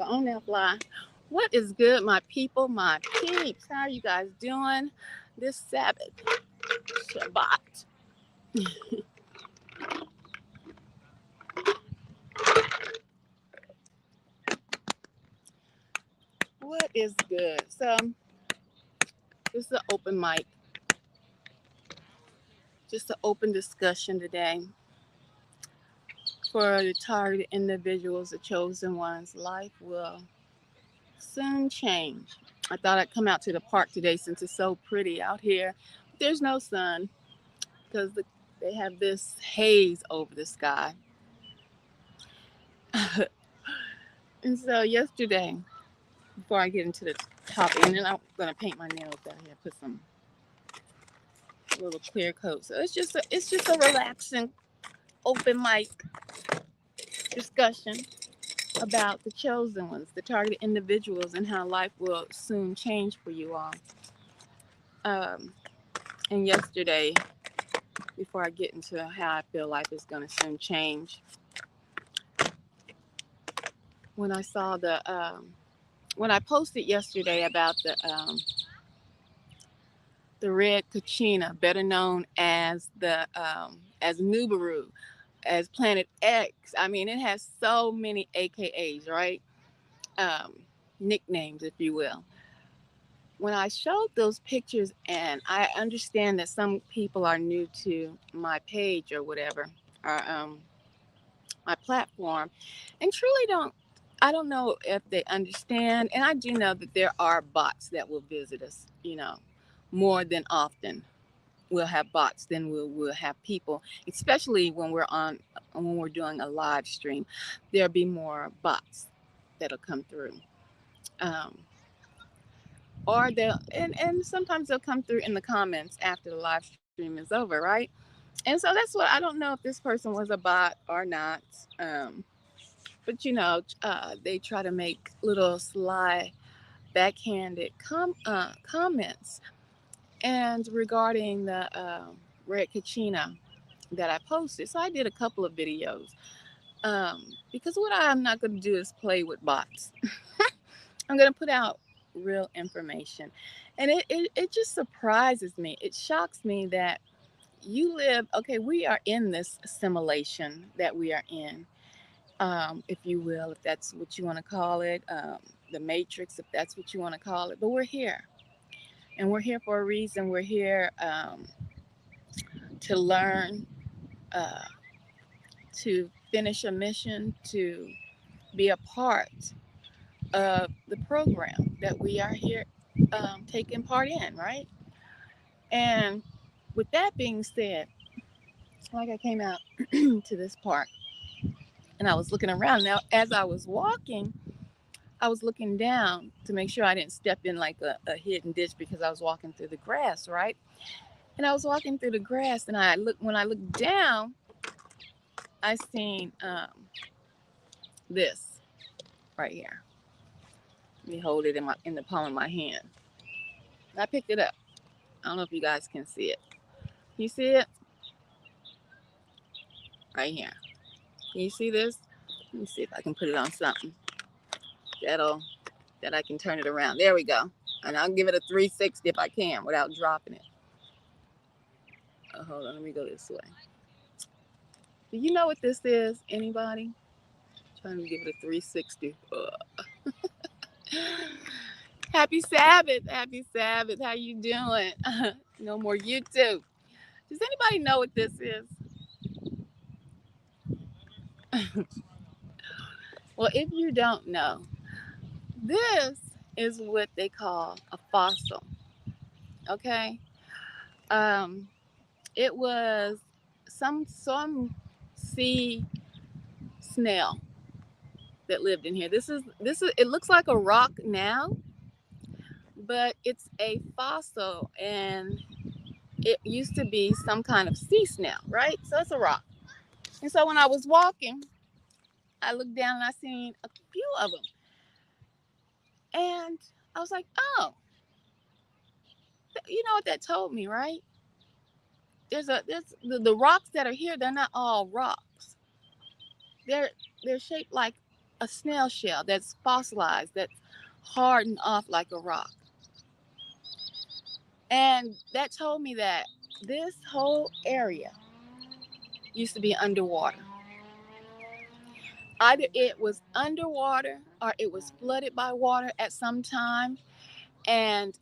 Go on now, fly. What is good, my people, my peeps? How are you guys doing this Sabbath, Shabbat? What is good? So, this is an open mic, just an open discussion today for the targeted individuals, the chosen ones. Life will soon change. I thought I'd come out to the park today since it's so pretty out here. There's no sun because they have this haze over the sky. And so yesterday, before I get into the topic, and then I'm gonna paint my nails out here, put some little clear coat. So it's just a relaxing, open mic discussion about the chosen ones, the targeted individuals, and how life will soon change for you all. Um, and yesterday, before I get into how I feel life is gonna soon change, when I saw when I posted yesterday about the red kachina, better known as the as Nubaru, as Planet X. I mean, it has so many AKAs, right? Um, Nicknames, if you will. When I showed those pictures, and I understand that some people are new to my page or whatever, or my platform, and truly don't. I don't know if they understand, and I do know that there are bots that will visit us, more than often we'll have bots than we'll have people, especially when we're doing a live stream. There'll be more bots that'll come through, um, or and sometimes they'll come through in the comments after the live stream is over, right? And so that's what I don't know if this person was a bot or not. um, but they try to make little sly backhanded comments. And regarding the red kachina that I posted. So I did a couple of videos, because what I'm not going to do is play with bots. I'm going to put out real information. And it just surprises me. It shocks me that okay, we are in this simulation that we are in, if you will, if that's what you want to call it, the matrix, if that's what you want to call it. But we're here. And we're here for a reason. We're here to learn, uh, to finish a mission, to be a part of the program that we are here taking part in, right? And with that being said, like I came out to this park and I was looking around. Now, as I was walking, I was looking down to make sure I didn't step in like a hidden ditch because I was walking through the grass, right? And I was walking through the grass, and when I looked down, I seen this right here. Let me hold it in the palm of my hand. And I picked it up. I don't know if you guys can see it. You see it right here? Can you see this? Let me see if I can put it on something that'll that I can turn it around. There we go. And I'll give it a 360 if I can without dropping it. Oh, hold on, let me go this way. Do you know what this is? Anybody? Trying to give it a 360. Happy Sabbath. Happy Sabbath. How you doing? No more YouTube. Does anybody know what this is? Well, if you don't know, this is what they call a fossil. Okay. Um, it was some sea snail that lived in here. This is. It looks like a rock now, but it's a fossil, and it used to be some kind of sea snail, right? So it's a rock. And so when I was walking, I looked down and I seen a few of them, and I was like, oh, you know what that told me, right? There's the rocks that are here. They're not all rocks. They're they're shaped like a snail shell that's fossilized, that's hardened off like a rock. And that told me that this whole area used to be underwater. Either it was underwater or it was flooded by water at some time. And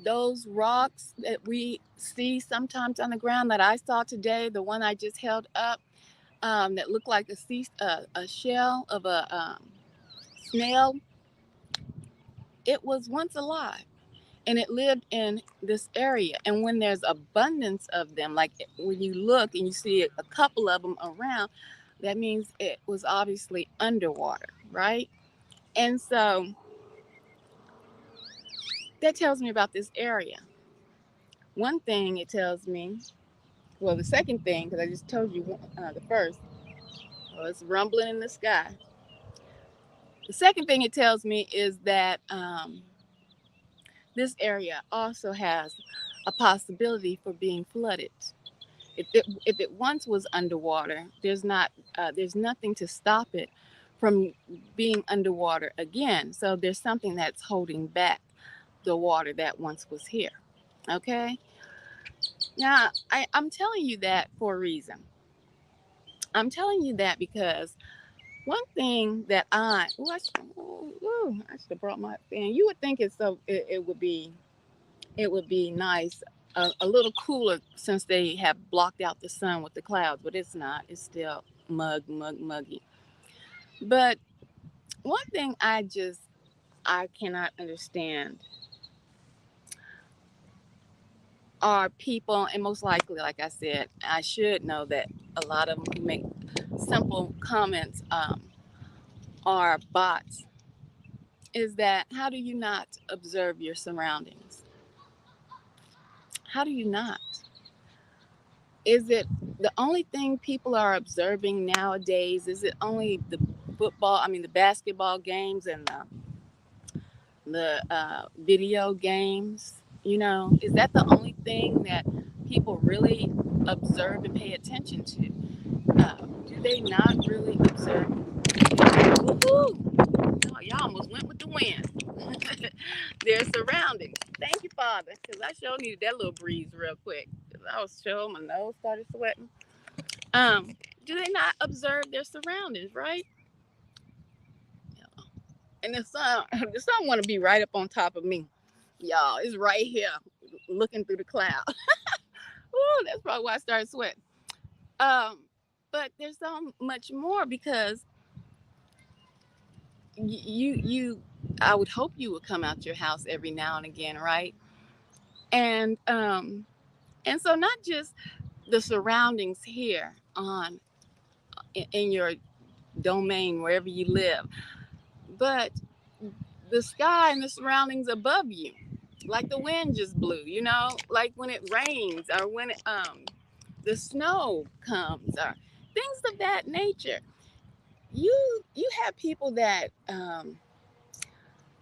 those rocks that we see sometimes on the ground that I saw today, the one I just held up, that looked like a shell of a snail, it was once alive and it lived in this area. And when there's abundance of them, like when you look and you see a couple of them around, that means it was obviously underwater, right? And so that tells me about this area. One thing it tells me, well, the second thing, because I just told you the first, well, it's rumbling in the sky. The second thing it tells me is that this area also has a possibility for being flooded. If it once was underwater, there's nothing to stop it from being underwater again. So there's something that's holding back the water that once was here. Okay. Now I'm telling you that for a reason. I'm telling you that because one thing that I should have brought my fan. You would think it would be nice, a little cooler since they have blocked out the sun with the clouds, but it's not. It's still muggy. But one thing I cannot understand are people, and most likely, like I said, I should know that a lot of them who make simple comments are bots. Is that how do you not observe your surroundings? How do you not? Is it the only thing people are observing nowadays? Is it only the basketball games and the video games? Is that the only thing that people really observe and pay attention to? Do they not really observe? Woohoo! Oh, y'all almost went with the wind. Their surroundings. Thank you, Father, because I sure needed that little breeze real quick. Because I was sure my nose started sweating. Um, do they not observe their surroundings, right? And the sun want to be right up on top of me, y'all. It's right here, looking through the cloud. Ooh, that's probably why I started sweating. Um, but there's so much more because you I would hope you would come out your house every now and again, right? And so not just the surroundings here in your domain wherever you live, but the sky and the surroundings above you, like the wind just blew, like when it rains or when the snow comes or things of that nature. You have people that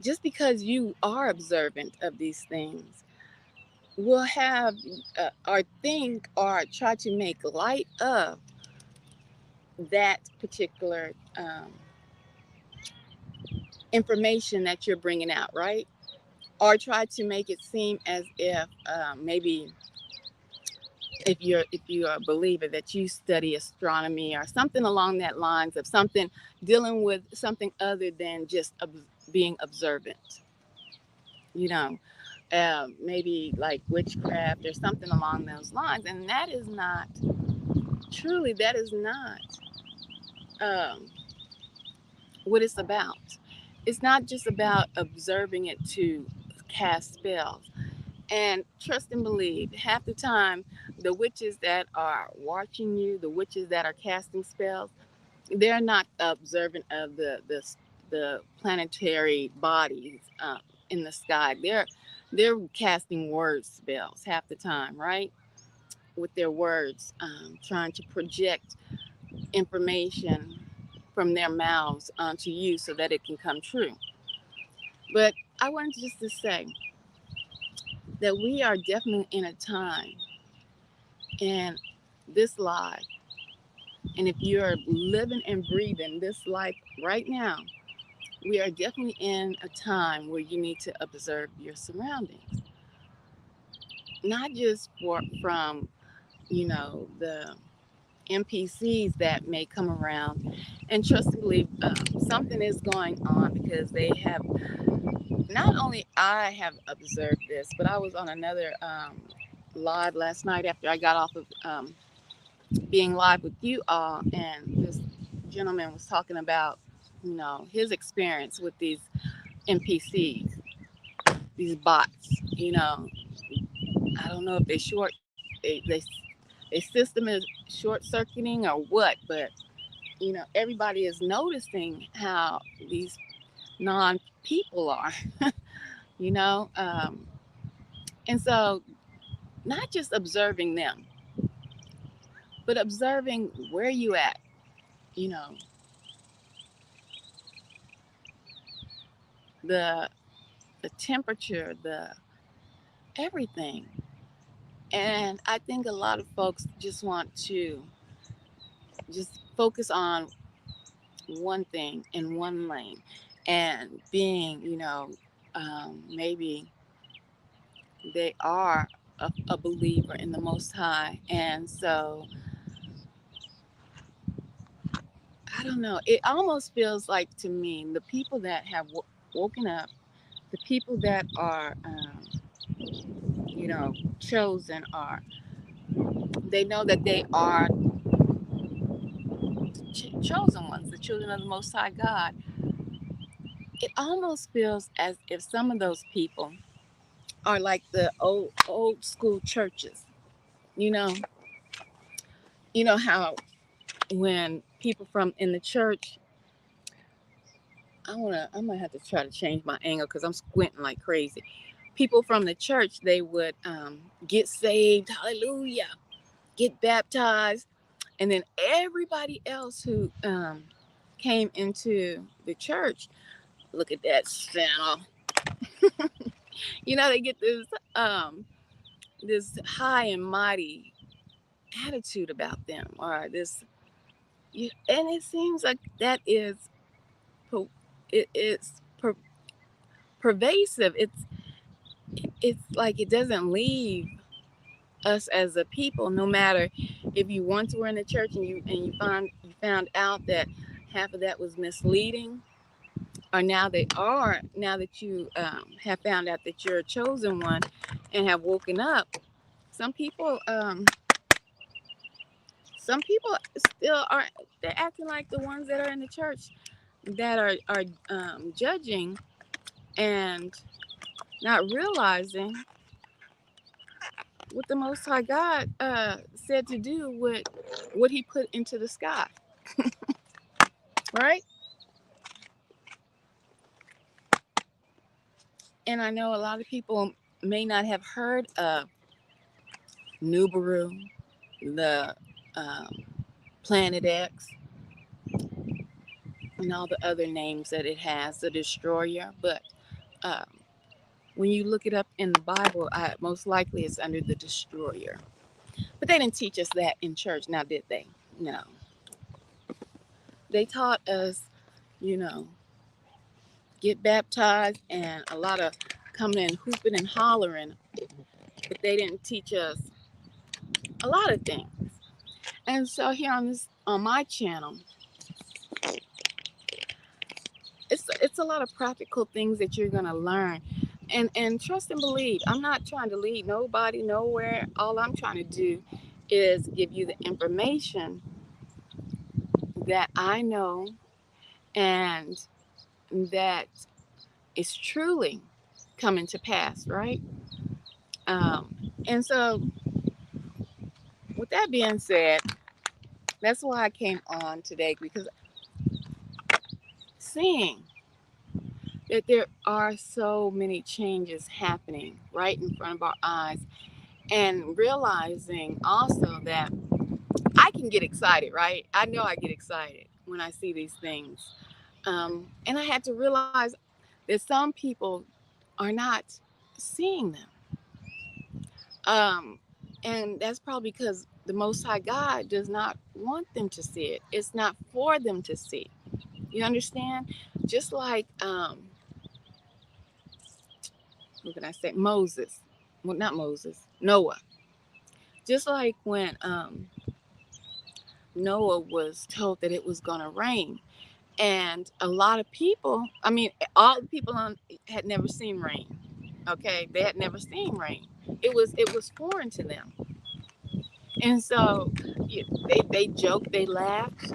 just because you are observant of these things will have or think or try to make light of that particular information that you're bringing out, right? Or try to make it seem as if maybe if you're a believer that you study astronomy or something along that lines of something dealing with something other than just being observant, you know, maybe like witchcraft or something along those lines, and that is not truly that is not um, what it's about. It's not just about observing it to cast spells. And trust and believe, half the time, the witches that are watching you, the witches that are casting spells, they're not observant of the planetary bodies in the sky. They're casting word spells half the time, right? With their words, trying to project information from their mouths onto you so that it can come true. But I wanted just to say that we are definitely in a time in this life And if you're living and breathing this life right now, we are definitely in a time where you need to observe your surroundings, not just from the NPCs that may come around. And trust and believe, something is going on, because they have, not only I have observed this, but I was on another live last night after I got off of being live with you all, and this gentleman was talking about his experience with these NPCs, these bots. I don't know if their system is short circuiting or what, but everybody is noticing how these non people are, you know, um, and so not just observing them, but observing where you at, you know, the the temperature, the everything. And I think a lot of folks just want to just focus on one thing in one lane, and being, maybe they are a believer in the Most High. And so I don't know. It almost feels like, to me, the people that have woken up, the people that are, chosen, are, they know that they are chosen ones, the children of the Most High God. It almost feels as if some of those people are like the old school churches. You know, how when people from in the church, I'm gonna have to try to change my angle because I'm squinting like crazy. People from the church, they would get saved, hallelujah, get baptized, and then everybody else who came into the church, look at that sinner. They get this high and mighty attitude about them, or this, and it seems like that is it's pervasive. It's like it doesn't leave us as a people, no matter if you once were in the church and you found out that half of that was misleading, or now that you have found out that you're a chosen one and have woken up. Some people some people still are, they're acting like the ones that are in the church, that are judging and not realizing what the Most High God said to do with what He put into the sky, right? And I know a lot of people may not have heard of Nubaru, the um, Planet X, and all the other names that it has, the Destroyer. But um, when you look it up in the Bible, most likely it's under the Destroyer. But they didn't teach us that in church, now did they? No. They taught us, you know, get baptized and a lot of coming in hooping and hollering, but they didn't teach us a lot of things. And so here on my channel, it's a lot of practical things that you're gonna learn. And trust and believe. I'm not trying to lead nobody nowhere. All I'm trying to do is give you the information that I know, and that is truly coming to pass, right? And so, with that being said, that's why I came on today, because seeing that there are so many changes happening right in front of our eyes, and realizing also that I can get excited, right? I know I get excited when I see these things. And I had to realize that some people are not seeing them. Um, And that's probably because the Most High God does not want them to see it. It's not for them to see. You understand? Just like, what can I say? Moses. Well, not Moses, Noah. Just like when Noah was told that it was going to rain. And a lot of people, I mean, all the people had never seen rain. Okay, they had never seen rain. It was foreign to them, and so they joked, they laughed,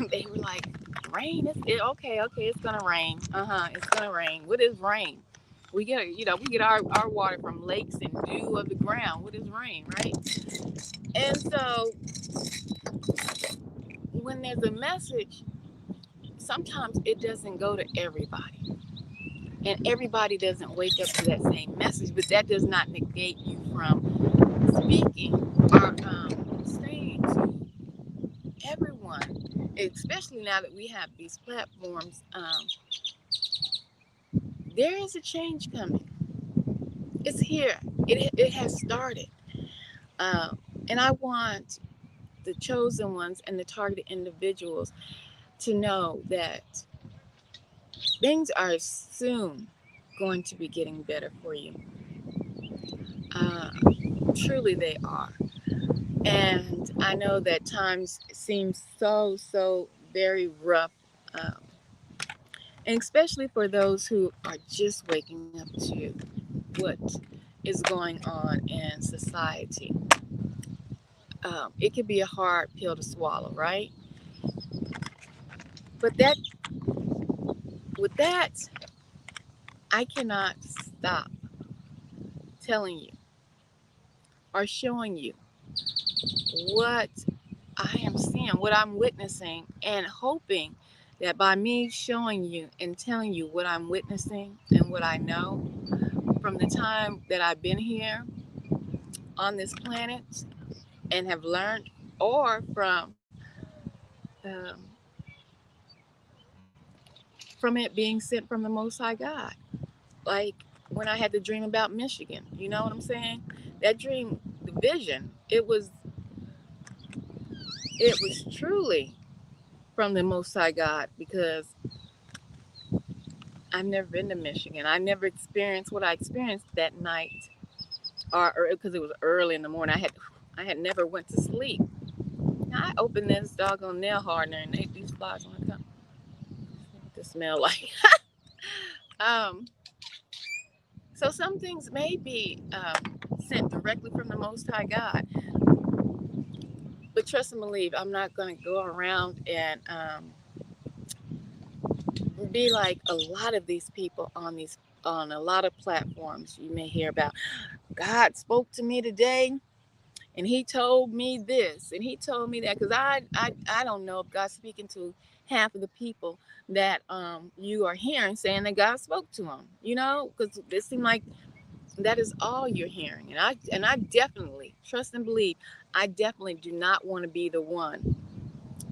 they were like, "Rain? Okay, it's gonna rain. It's gonna rain. What is rain? We get our water from lakes and dew of the ground. What is rain, right?" And so when there's a message, sometimes it doesn't go to everybody. And everybody doesn't wake up to that same message, but that does not negate you from speaking or saying to everyone, especially now that we have these platforms. There is a change coming. It's here. It has started. Um, and I want the chosen ones and the targeted individuals to know that things are soon going to be getting better for you. Uh, Truly, they are. And I know that times seem so very rough, um, and especially for those who are just waking up to what is going on in society. It could be a hard pill to swallow, right? But that, with that, I cannot stop telling you or showing you what I am seeing, what I'm witnessing, and hoping that by me showing you and telling you what I'm witnessing and what I know from the time that I've been here on this planet and have learned, or um, from it being sent from the Most High God. Like when I had the dream about Michigan, you know what I'm saying? That dream, the vision, it was truly from the Most High God, because I've never been to Michigan. I never experienced what I experienced that night, or because it was early in the morning. I had never went to sleep. Now I opened this doggone nail hardener, and these flies want to come. What this smell like? um, so some things may be sent directly from the Most High God, but trust and believe. I'm not going to go around and be like a lot of these people on a lot of platforms you may hear about. God spoke to me today, and he told me this and he told me that, because I don't know if God's speaking to half of the people that you are hearing saying that God spoke to them, because it seems like that is all you're hearing. And I definitely trust and believe. I definitely do not want to be the one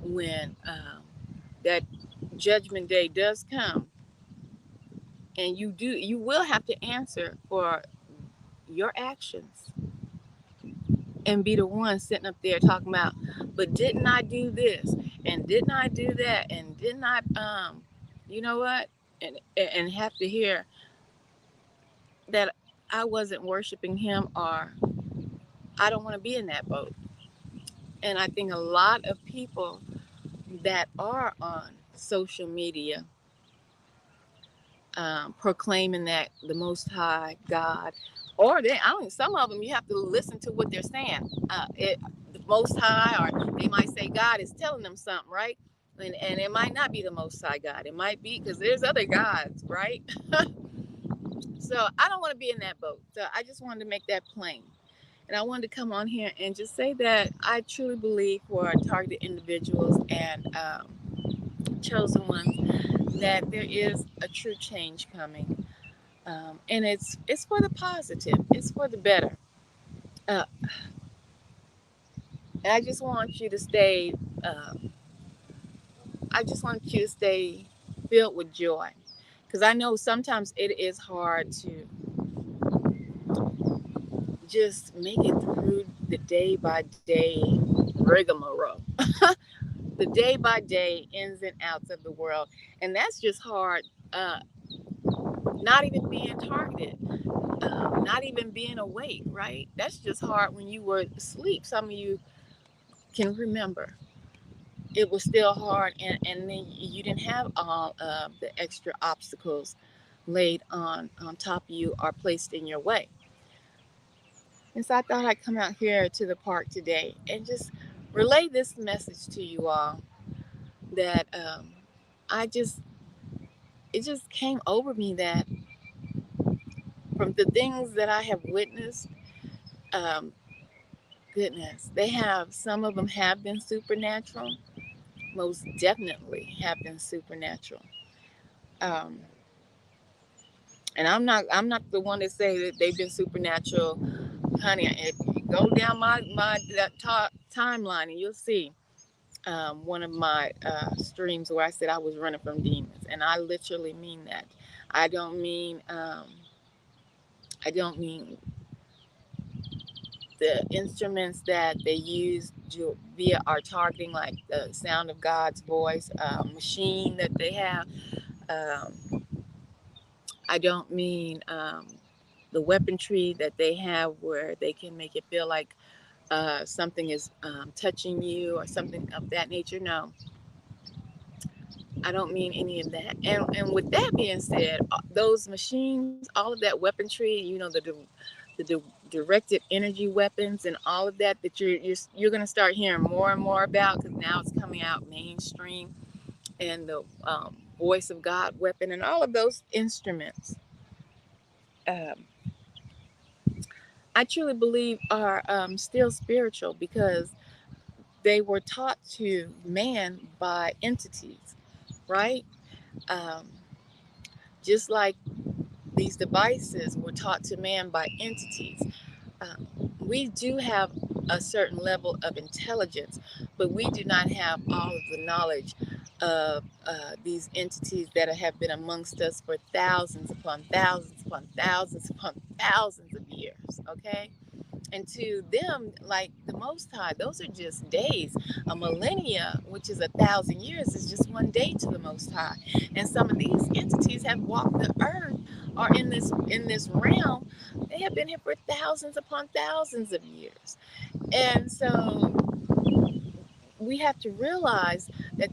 when that judgment day does come, and you will have to answer for your actions, and be the one sitting up there talking about, but didn't I do this and didn't I do that and didn't I you know what, and have to hear that I wasn't worshiping him, or I don't want to be in that boat. And I think a lot of people that are on social media proclaiming that the Most High God, or I don't. Some of them you have to listen to what they're saying. The Most High, or they might say God is telling them something, right? And it might not be the Most High God. It might be, because there's other gods, right? So I don't want to be in that boat. So I just wanted to make that plain. And I wanted to come on here and just say that I truly believe for targeted individuals and chosen ones that there is a true change coming, and it's for the positive, it's for the better. Uh, and I just want you to stay. Uh, I just want you to stay filled with joy, because I know sometimes it is hard to just make it through the day by day rigmarole, the day by day ins and outs of the world. And that's just hard. Uh, not even being targeted, not even being awake, right? That's just hard when you were asleep. Some of you can remember. It was still hard, and then you didn't have all of the extra obstacles laid on top of you or placed in your way. And so I thought I'd come out here to the park today and just relay this message to you all that I just, it just came over me that from the things that I have witnessed, um, goodness, they have, some of them have been supernatural, most definitely have been supernatural. Um, and I'm not the one to say that they've been supernatural, honey. If you go down my that timeline and you'll see one of my streams where I said I was running from demons, and I literally mean that. I don't mean I don't mean the instruments that they use via our targeting, like the sound of God's voice, machine that they have. Um, I don't mean the weaponry that they have where they can make it feel like something is touching you or something of that nature. No, I don't mean any of that. And with that being said, those machines, all of that weaponry, the directed energy weapons and all of that you're going to start hearing more and more about, because now it's coming out mainstream, and the voice of God weapon and all of those instruments. Um, I truly believe are still spiritual because they were taught to man by entities, right? Um, just like these devices were taught to man by entities. Um, we do have a certain level of intelligence, but we do not have all of the knowledge of these entities that have been amongst us for thousands upon thousands upon thousands upon thousands of years, okay? And to them, like the Most High, those are just days. A millennia, which is 1,000 years, is just one day to the Most High. And some of these entities have walked the earth, or in this realm. They have been here for thousands upon thousands of years. And so we have to realize that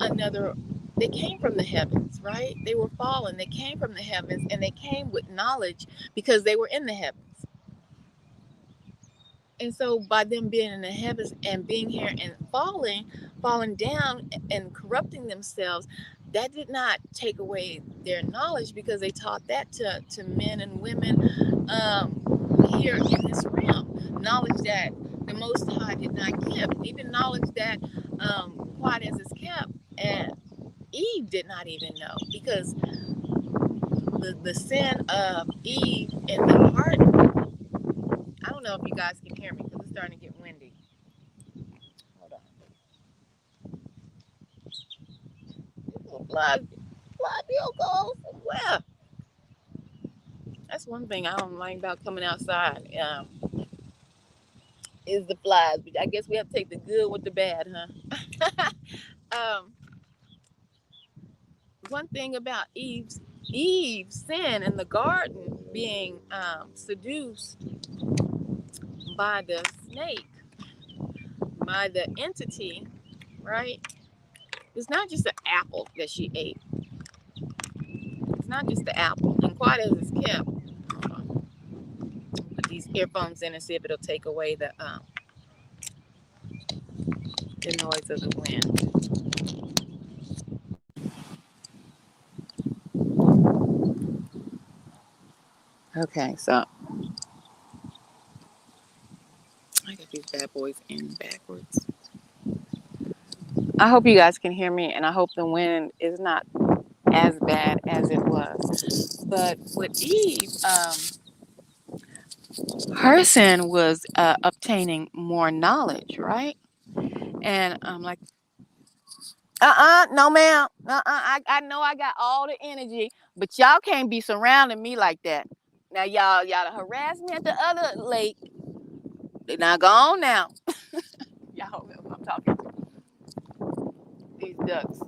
another they came from the heavens, right? They were fallen. They came from the heavens, and they came with knowledge because they were in the heavens. And so by them being in the heavens and being here and falling down and corrupting themselves, that did not take away their knowledge, because they taught that to men and women here in this realm. Knowledge that the Most High did not give, even knowledge that quiet as is kept, and Eve did not even know, because the sin of Eve in the garden. I don't know if you guys can hear me because it's starting to get windy. Hold on. Little fly bill goes somewhere. That's one thing I don't like about coming outside. Is the flies. But I guess we have to take the good with the bad, huh? um, One thing about Eve's sin in the garden, being seduced by the snake, by the entity, right? It's not just an apple that she ate. It's not just the apple. And quiet as it's kept, put these earphones in and see if it'll take away the noise of the wind. Okay, so I got these bad boys in backwards. I hope you guys can hear me, and I hope the wind is not as bad as it was. But with Eve, her sin was obtaining more knowledge, right? And I'm like, no, ma'am. I know I got all the energy, but y'all can't be surrounding me like that. Now y'all harassed me at the other lake. They not gone now. Y'all know what I'm talking to. These ducks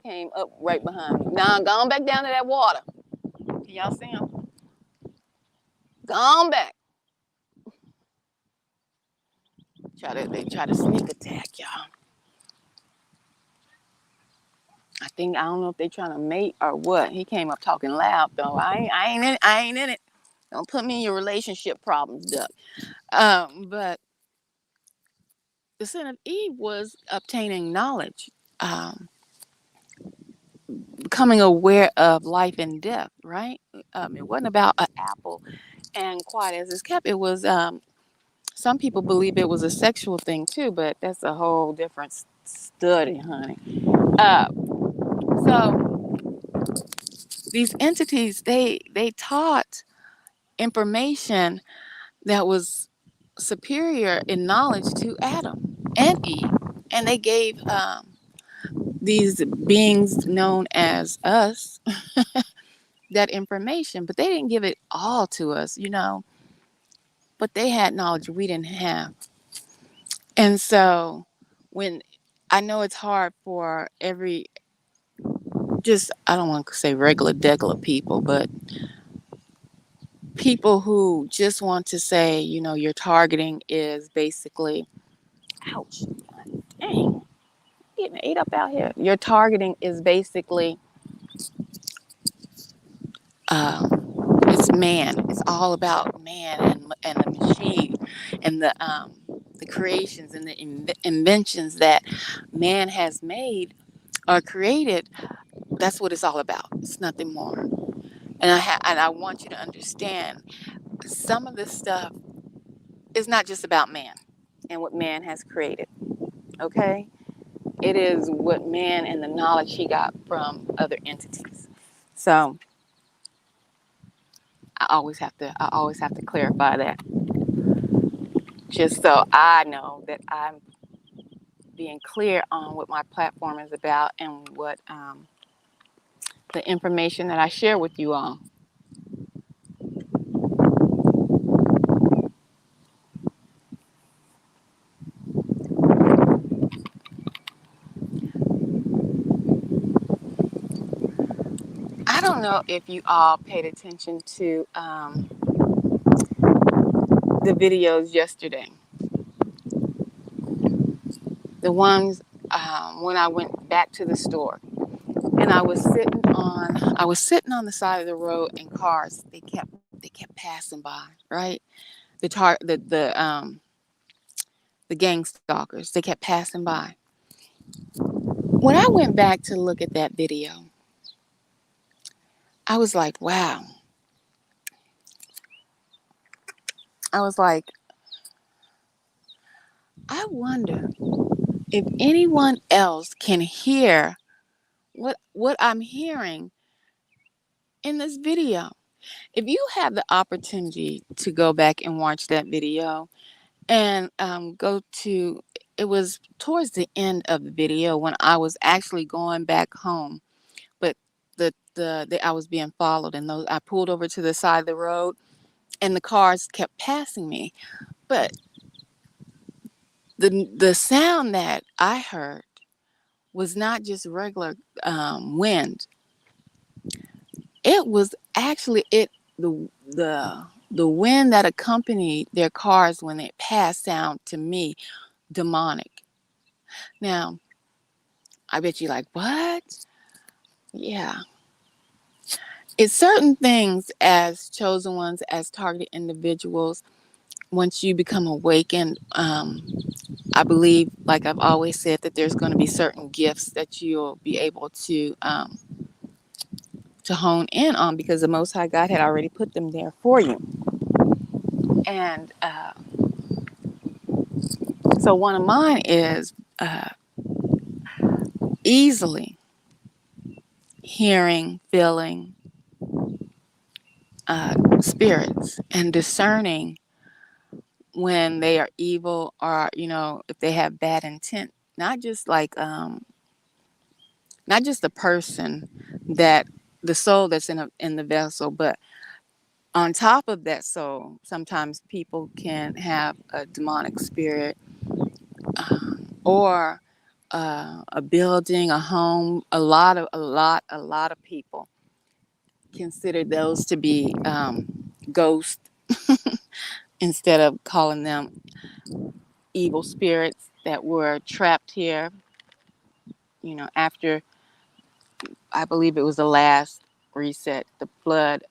came up right behind me. Now gone back down to that water. Can y'all see them? Gone back. They try to sneak attack y'all. I don't know if they trying to mate or what. He came up talking loud though. I ain't in it. Don't put me in your relationship problems, duck. But the sin of Eve was obtaining knowledge, becoming aware of life and death, right? It wasn't about an apple and quiet as it's kept. It was, some people believe it was a sexual thing too, but that's a whole different study, honey. Uh, so these entities, they taught information that was superior in knowledge to Adam and Eve, and they gave these beings known as us that information, but they didn't give it all to us, but they had knowledge we didn't have. And so when I know it's hard for I don't want to say regular degular people, but people who just want to say, your targeting is basically, ouch, dang, getting ate up out here. Your targeting is basically, it's man. It's all about man and the machine and the creations and the inventions that man has made or created. That's what it's all about. It's nothing more. And I want you to understand some of this stuff is not just about man and what man has created. Okay, it is what man and the knowledge he got from other entities. So I always have to clarify that, just so I know that I'm being clear on what my platform is about and what the information that I share with you all. I don't know if you all paid attention to the videos yesterday, the ones when I went back to the store. And I was sitting on the side of the road, and cars they kept passing by, right? The gang stalkers, they kept passing by. When I went back to look at that video, I was like, wow. I was like, I wonder if anyone else can hear what I'm hearing in this video. If you have the opportunity to go back and watch that video, and it was towards the end of the video when I was actually going back home, but I was being followed, and I pulled over to the side of the road, and the cars kept passing me. But the sound that I heard was not just regular wind. It was actually the wind that accompanied their cars when they passed sound to me demonic. Now, I bet you like, what? Yeah. It's certain things as chosen ones, as targeted individuals, once you become awakened, I believe, like I've always said, that there's going to be certain gifts that you'll be able to hone in on, because the Most High God had already put them there for you. And so one of mine is easily hearing, feeling spirits and discerning when they are evil, or if they have bad intent. Not just not just the person, that the soul that's in the vessel, but On top of that, so sometimes people can have a demonic spirit, or a building, a home. A lot of people consider those to be ghosts instead of calling them evil spirits that were trapped here. After, I believe it was the last reset, the flood,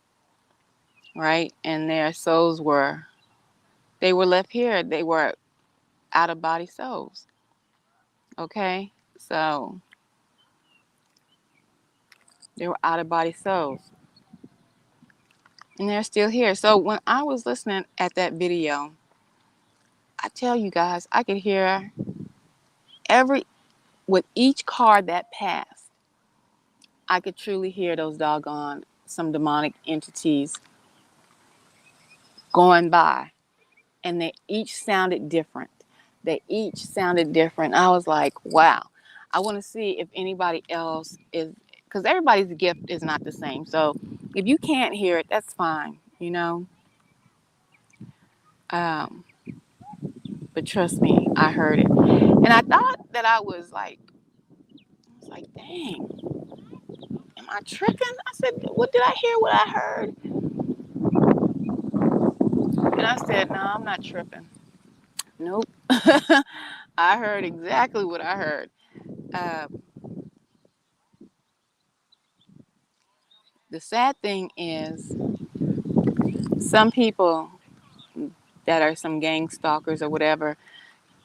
right? And their souls were left here. They were out of body souls. Okay, so they were out of body souls, and they're still here. So when I was listening at that video, I tell you guys, I could hear with each car that passed, I could truly hear those doggone some demonic entities going by, and they each sounded different. I was like, wow. I want to see if anybody else is, because everybody's gift is not the same. So if you can't hear it, that's fine, Um, but trust me, I heard it, and I thought that I was like, dang, am I tripping? I said, what did I hear? What I heard? And I said, no, I'm not tripping. Nope. I heard exactly what I heard. Uh, the sad thing is, some people that are some gang stalkers or whatever,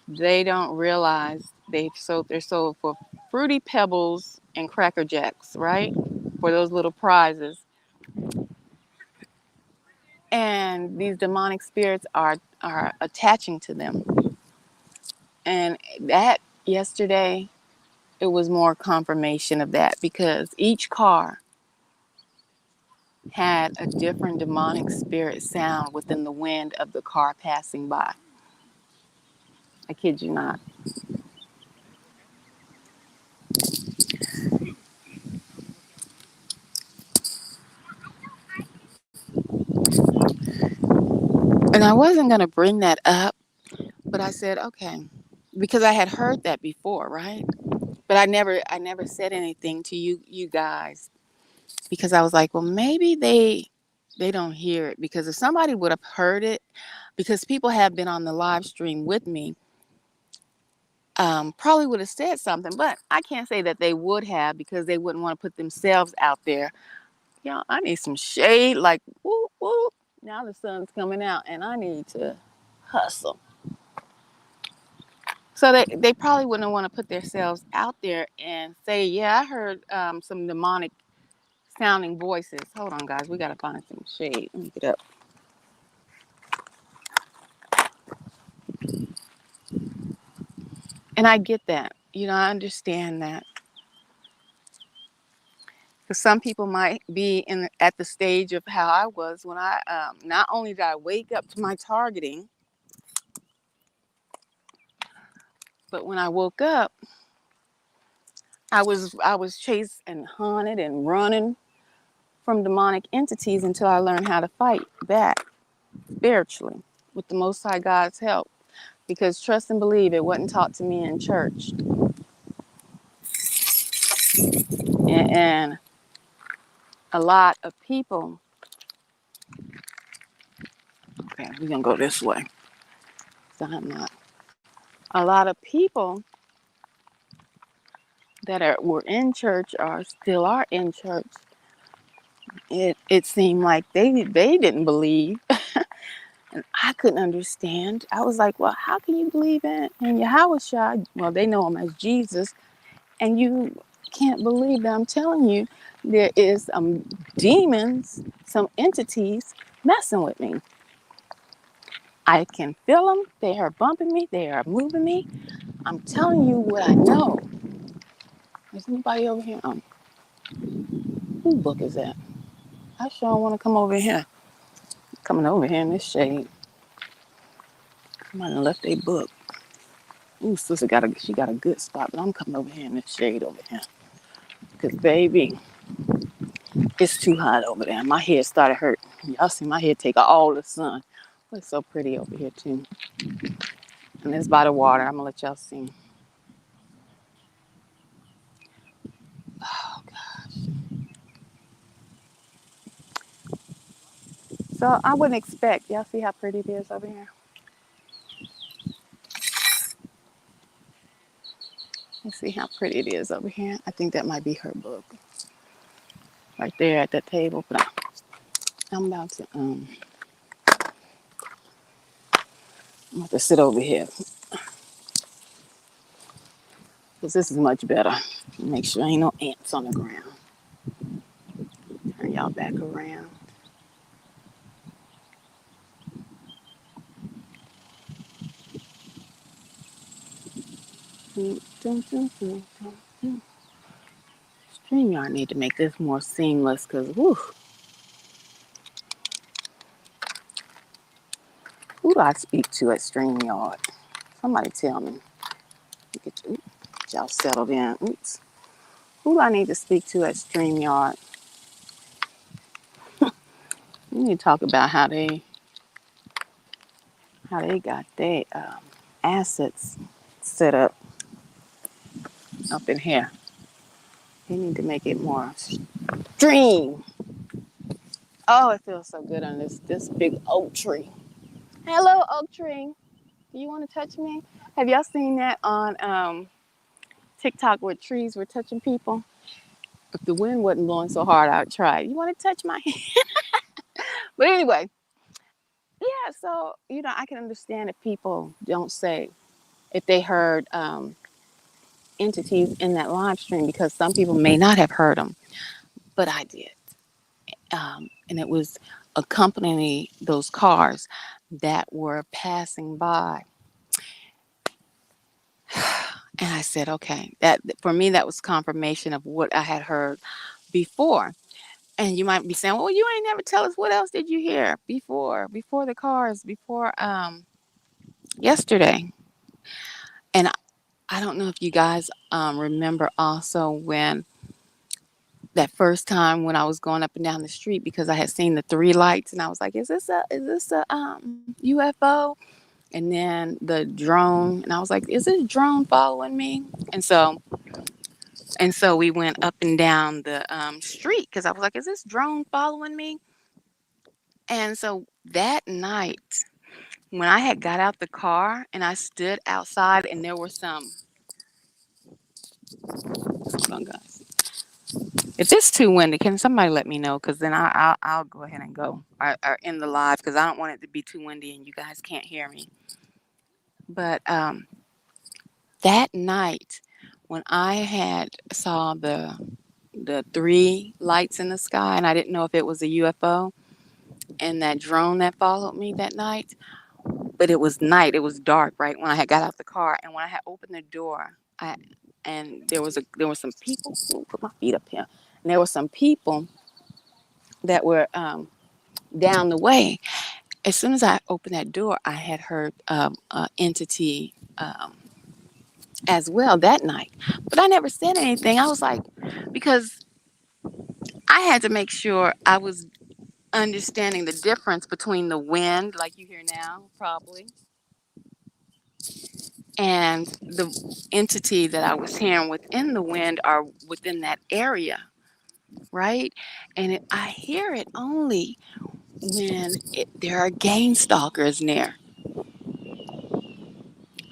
they don't realize they've sold their soul for Fruity Pebbles and Cracker Jacks, right? For those little prizes. And these demonic spirits are attaching to them. And that yesterday, it was more confirmation of that, because each car had a different demonic spirit sound within the wind of the car passing by. I kid you not. And I wasn't going to bring that up, but I said, okay, because I had heard that before, right? But I never said anything to you guys, because I was like, well, maybe they don't hear it, because if somebody would have heard it, because people have been on the live stream with me, probably would have said something, but I can't say that they would have, because they wouldn't want to put themselves out there. I need some shade, like, whoop, whoop. Now the sun's coming out and I need to hustle. So they probably wouldn't want to put themselves out there and say, yeah, I heard some demonic sounding voices. Hold on, guys. We got to find some shade. Let me get up. And I get that. I understand that. Because some people might be at the stage of how I was when I, not only did I wake up to my targeting, but when I woke up, I was chased and haunted and running from demonic entities until I learned how to fight back spiritually with the Most High God's help. Because trust and believe, it wasn't taught to me in church. And a lot of people, okay, we're going to go this way. So I'm not. A lot of people that were in church or still are in church, it seemed like they didn't believe. And I couldn't understand. I was like, well, how can you believe in Yahweh? Well, they know him as Jesus. And you can't believe that I'm telling you, there is some demons, some entities messing with me. I can feel them. They are bumping me. They are moving me. I'm telling you what I know. Is anybody over here? Whose book is that? I sure want to come over here. Coming over here in this shade. Somebody left a book. Ooh, sister she got a good spot, but I'm coming over here in this shade over here. Because, baby, it's too hot over there. My head started hurting. Y'all see my head take all the sun. Oh, it's so pretty over here too. And it's by the water. I'm gonna let y'all see. Oh gosh. So I wouldn't expect. Y'all see how pretty it is over here? Let's see how pretty it is over here. I think that might be her book right there at that table. But I'm about to I'm about to sit over here because this is much better. Make sure ain't no ants on the ground. Turn y'all back around. StreamYard need to make this more seamless because who do I speak to at StreamYard? Somebody tell me. Get y'all settled in. Oops. Who do I need to speak to at StreamYard? We need to talk about how they got their assets set up in here. They need to make it more stream. Oh, it feels so good on this big oak tree. Hello, oak tree. Do you want to touch me? Have y'all seen that on TikTok where trees were touching people? If the wind wasn't blowing so hard, I'd try. You want to touch my hand? But anyway, yeah. So I can understand if people don't say if they heard entities in that live stream because some people may not have heard them, but I did. And it was accompanying those cars that were passing by. And I said, okay, that for me, that was confirmation of what I had heard before. And you might be saying, well, you ain't never tell us what else did you hear before the cars, before yesterday. And I don't know if you guys remember also when that first time when I was going up and down the street because I had seen the three lights and I was like, is this a UFO? And then the drone, and I was like, is this drone following me? And so we went up and down the street because I was like, is this drone following me? And so that night, when I had got out the car and I stood outside, and there were some. Hold on, guys. If it's too windy, can somebody let me know? Because then I'll go ahead and go or end the live because I don't want it to be too windy and you guys can't hear me. But that night, when I had saw the three lights in the sky, and I didn't know if it was a UFO, and that drone that followed me that night, but it was night. It was dark, right when I had got out the car, and when I had opened the door, and there were some people. Ooh, put my feet up here, and there were some people that were down the way. As soon as I opened that door, I had heard entity as well that night, but I never said anything. I was like, because I had to make sure I was understanding the difference between the wind, like you hear now, probably, and the entity that I was hearing within the wind or within that area, right? And I hear it only when there are game stalkers near.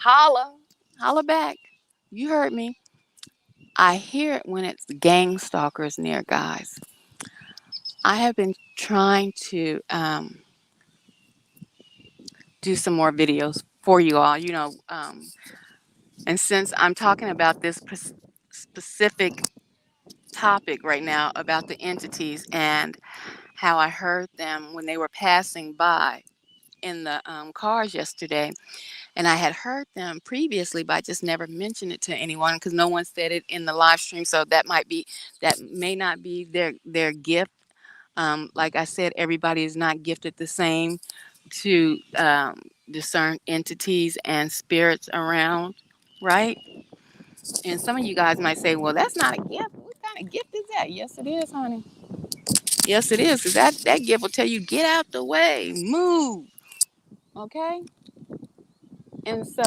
Holla, holla back. You heard me. I hear it when it's gang stalkers near, guys. I have been trying to do some more videos for you all, and since I'm talking about this specific topic right now about the entities and how I heard them when they were passing by in the cars yesterday. And I had heard them previously, but I just never mentioned it to anyone because no one said it in the live stream. So that may not be their gift. Like I said, everybody is not gifted the same to discern entities and spirits around, right? And some of you guys might say, well, that's not a gift. What kind of gift is that? Yes, it is, honey. Yes, it is. 'Cause that gift will tell you, get out the way, move. Okay. And so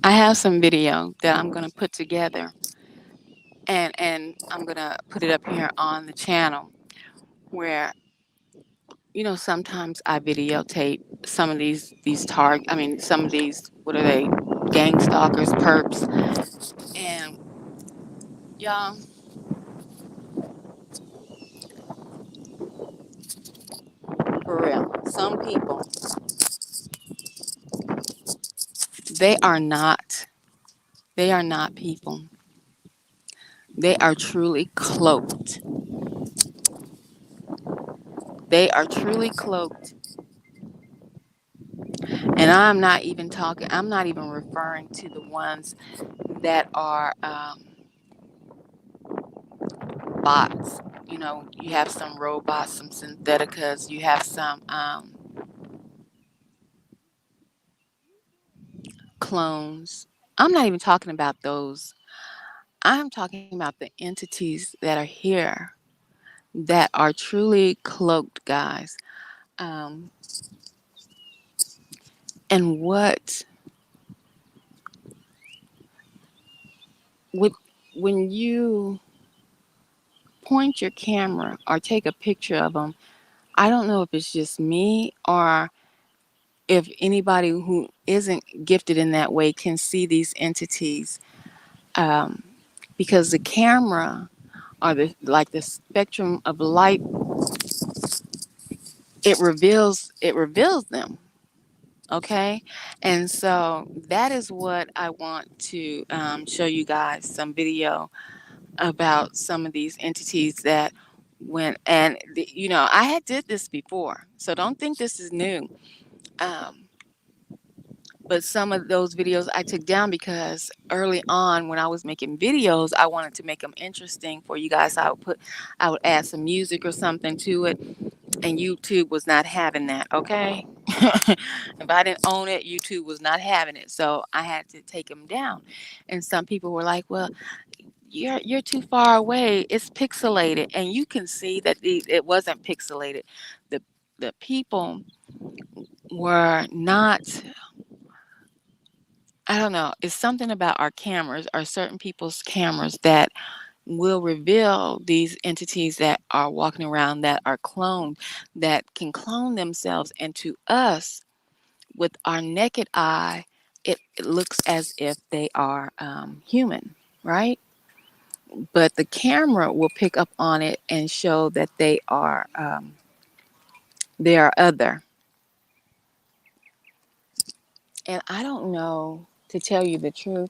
I have some video that I'm gonna put together, and I'm gonna put it up here on the channel where sometimes I videotape some of some of these, what are they, gang stalkers, perps, and y'all, for real, some people, they are not they are not people. They are truly cloaked. They are truly cloaked. And I'm not even referring to the ones that are bots. You have some robots, some syntheticas, you have some clones. I'm not even talking about those. I'm talking about the entities that are here that are truly cloaked, guys. Um, and with when you point your camera or take a picture of them, I don't know if it's just me or if anybody who isn't gifted in that way can see these entities, um, because the camera or the spectrum of light, it reveals them. Okay, and so that is what I want to show you guys, some video about some of these entities that went, and I had did this before, so don't think this is new. um, but some of those videos I took down because early on when I was making videos, I wanted to make them interesting for you guys. I would add some music or something to it, and YouTube was not having that. Okay, if I didn't own it, YouTube was not having it, so I had to take them down. And some people were like, "Well, you're too far away. It's pixelated," and you can see that it wasn't pixelated. The the people were not. I don't know. It's something about our cameras or certain people's cameras that will reveal these entities that are walking around, that are cloned, that can clone themselves. And to us, with our naked eye, it looks as if they are human, right? But the camera will pick up on it and show that they are other. And I don't know, to tell you the truth,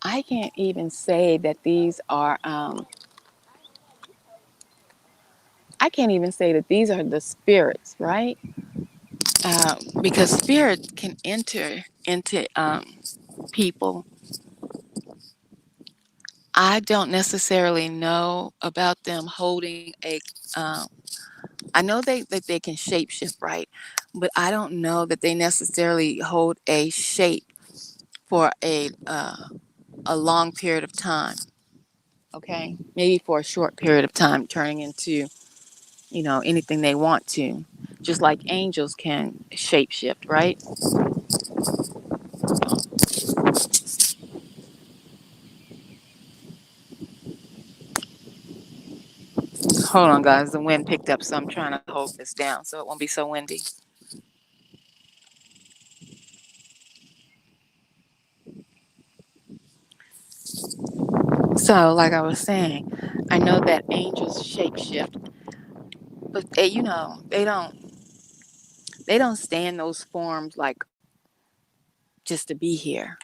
I can't even say that these are. I can't even say that these are the spirits, right? Because spirits can enter into people. I don't necessarily know about them holding a. I know that they can shapeshift, right? But I don't know that they necessarily hold a shape for a long period of time. Okay, maybe for a short period of time, turning into anything they want to, just like angels can shapeshift, right? Hold on, guys. The wind picked up, so I'm trying to hold this down so it won't be so windy. So, like I was saying, I know that angels shapeshift, but they don't stay in those forms like just to be here.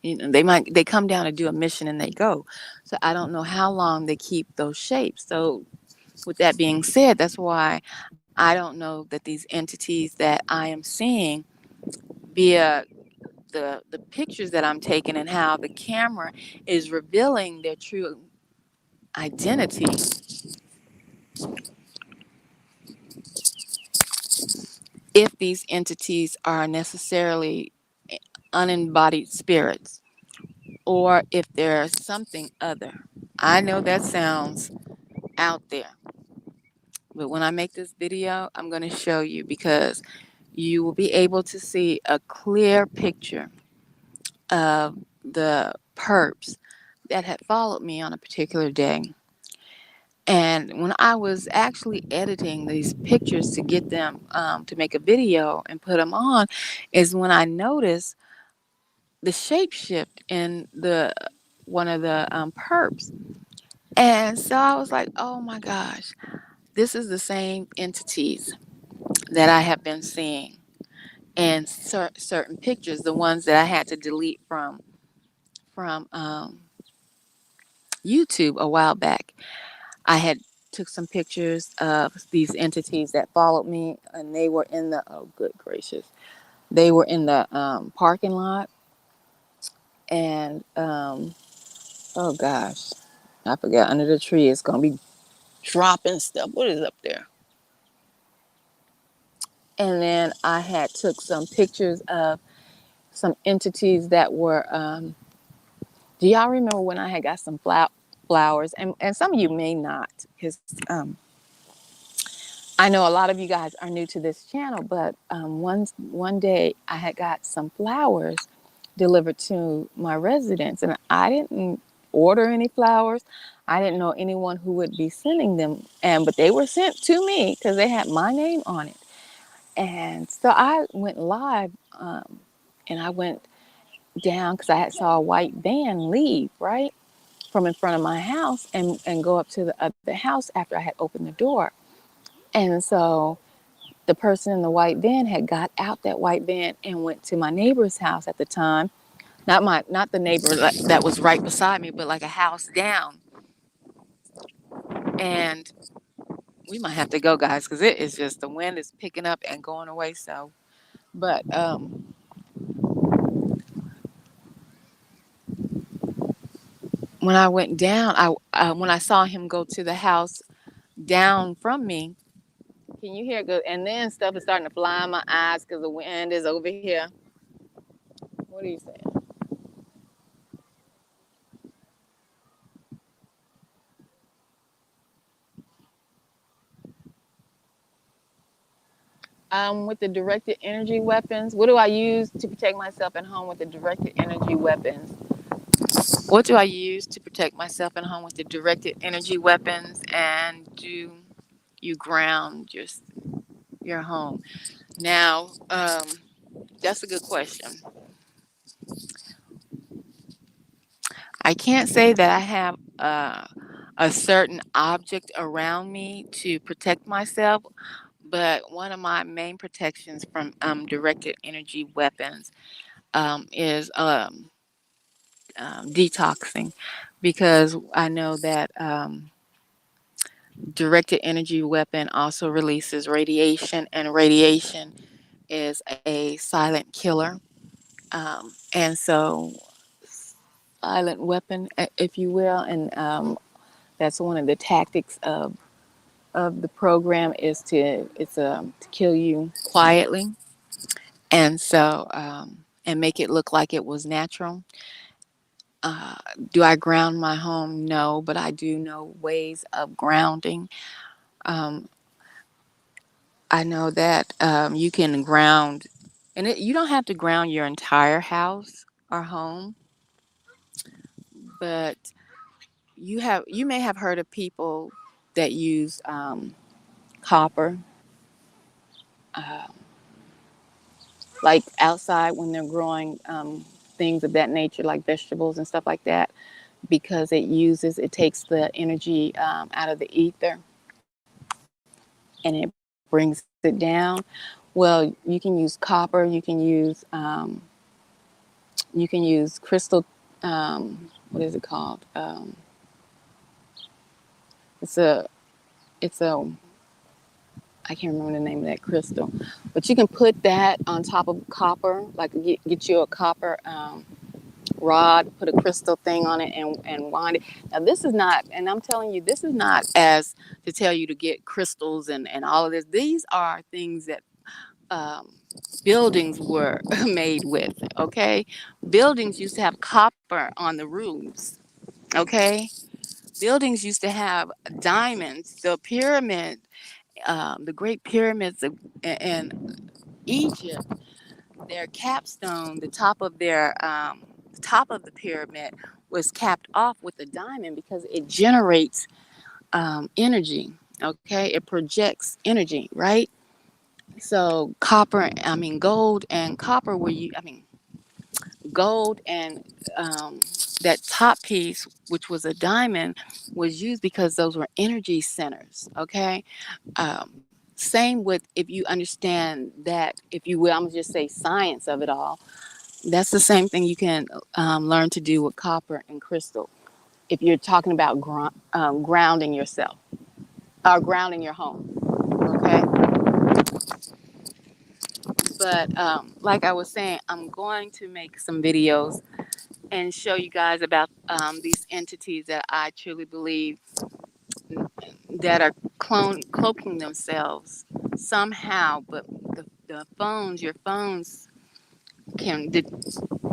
They come down to do a mission and they go. So I don't know how long they keep those shapes. So with that being said, that's why I don't know that these entities that I am seeing via the pictures that I'm taking and how the camera is revealing their true identity, if these entities are necessarily unembodied spirits or if there's something other. I know that sounds out there, but when I make this video, I'm going to show you because you will be able to see a clear picture of the perps that had followed me on a particular day. And when I was actually editing these pictures to get them to make a video and put them on, is when I noticed the shape shift in the one of the perps. And so I was like, oh my gosh, this is the same entities that I have been seeing in certain pictures, the ones that I had to delete from YouTube a while back. I had took some pictures of these entities that followed me, and they were in the oh good gracious, they were in the parking lot, and oh gosh, I forgot under the tree it's gonna be dropping stuff. What is up there? And then I had took some pictures of some entities that were. Do y'all remember when I had got some flowers? And some of you may not, because I know a lot of you guys are new to this channel, but one day I had got some flowers delivered to my residence, and I didn't order any flowers. I didn't know anyone who would be sending them, but they were sent to me because they had my name on it. And so I went live, and I went down because I saw a white van leave right from in front of my house and go up to the other house after I had opened the door. And so the person in the white van had got out that white van and went to my neighbor's house at the time. Not the neighbor that was right beside me, but like a house down. And we might have to go, guys, because it is just the wind is picking up and going away. So, but when I went down, when I saw him go to the house down from me, can you hear good? And then stuff is starting to fly in my eyes because the wind is over here. What are you saying? With the directed energy weapons, what do I use to protect myself at home with the directed energy weapons? What do I use to protect myself at home with the directed energy weapons? And do you ground your home? Now, that's a good question. I can't say that I have a certain object around me to protect myself, but one of my main protections from directed energy weapons is detoxing, because I know that directed energy weapon also releases radiation, and radiation is a silent killer. And so, silent weapon, if you will, and that's one of the tactics of the program is to kill you quietly, and so and make it look like it was natural. Uh, do I ground my home? No, but I do know ways of grounding. Um, I know that you can ground, and you don't have to ground your entire house or home, but you may have heard of people that use copper, uh, like outside when they're growing things of that nature, like vegetables and stuff like that, because it takes the energy out of the ether and it brings it down. Well, you can use copper. You can use crystal. What is it called? It's a it's a I can't remember the name of that crystal, but you can put that on top of copper. Like get you a copper rod, put a crystal thing on it, and wind it. Now this is not, and I'm telling you, this is not as to tell you to get crystals and all of this. These are things that um, buildings were made with. Okay, buildings used to have copper on the roofs. Okay, buildings used to have diamonds. The pyramid, the Great Pyramids in Egypt, their capstone, the top of the pyramid was capped off with a diamond because it generates energy. Okay, it projects energy, right? So gold and copper were you? Gold and um, that top piece, which was a diamond, was used because those were energy centers. Okay, same with if you understand that, if you will, I'm gonna just say science of it all. That's the same thing you can learn to do with copper and crystal. If you're talking about grounding yourself or grounding your home, okay. But like I was saying, I'm going to make some videos and show you guys about these entities that I truly believe that are cloaking themselves somehow. But your phones can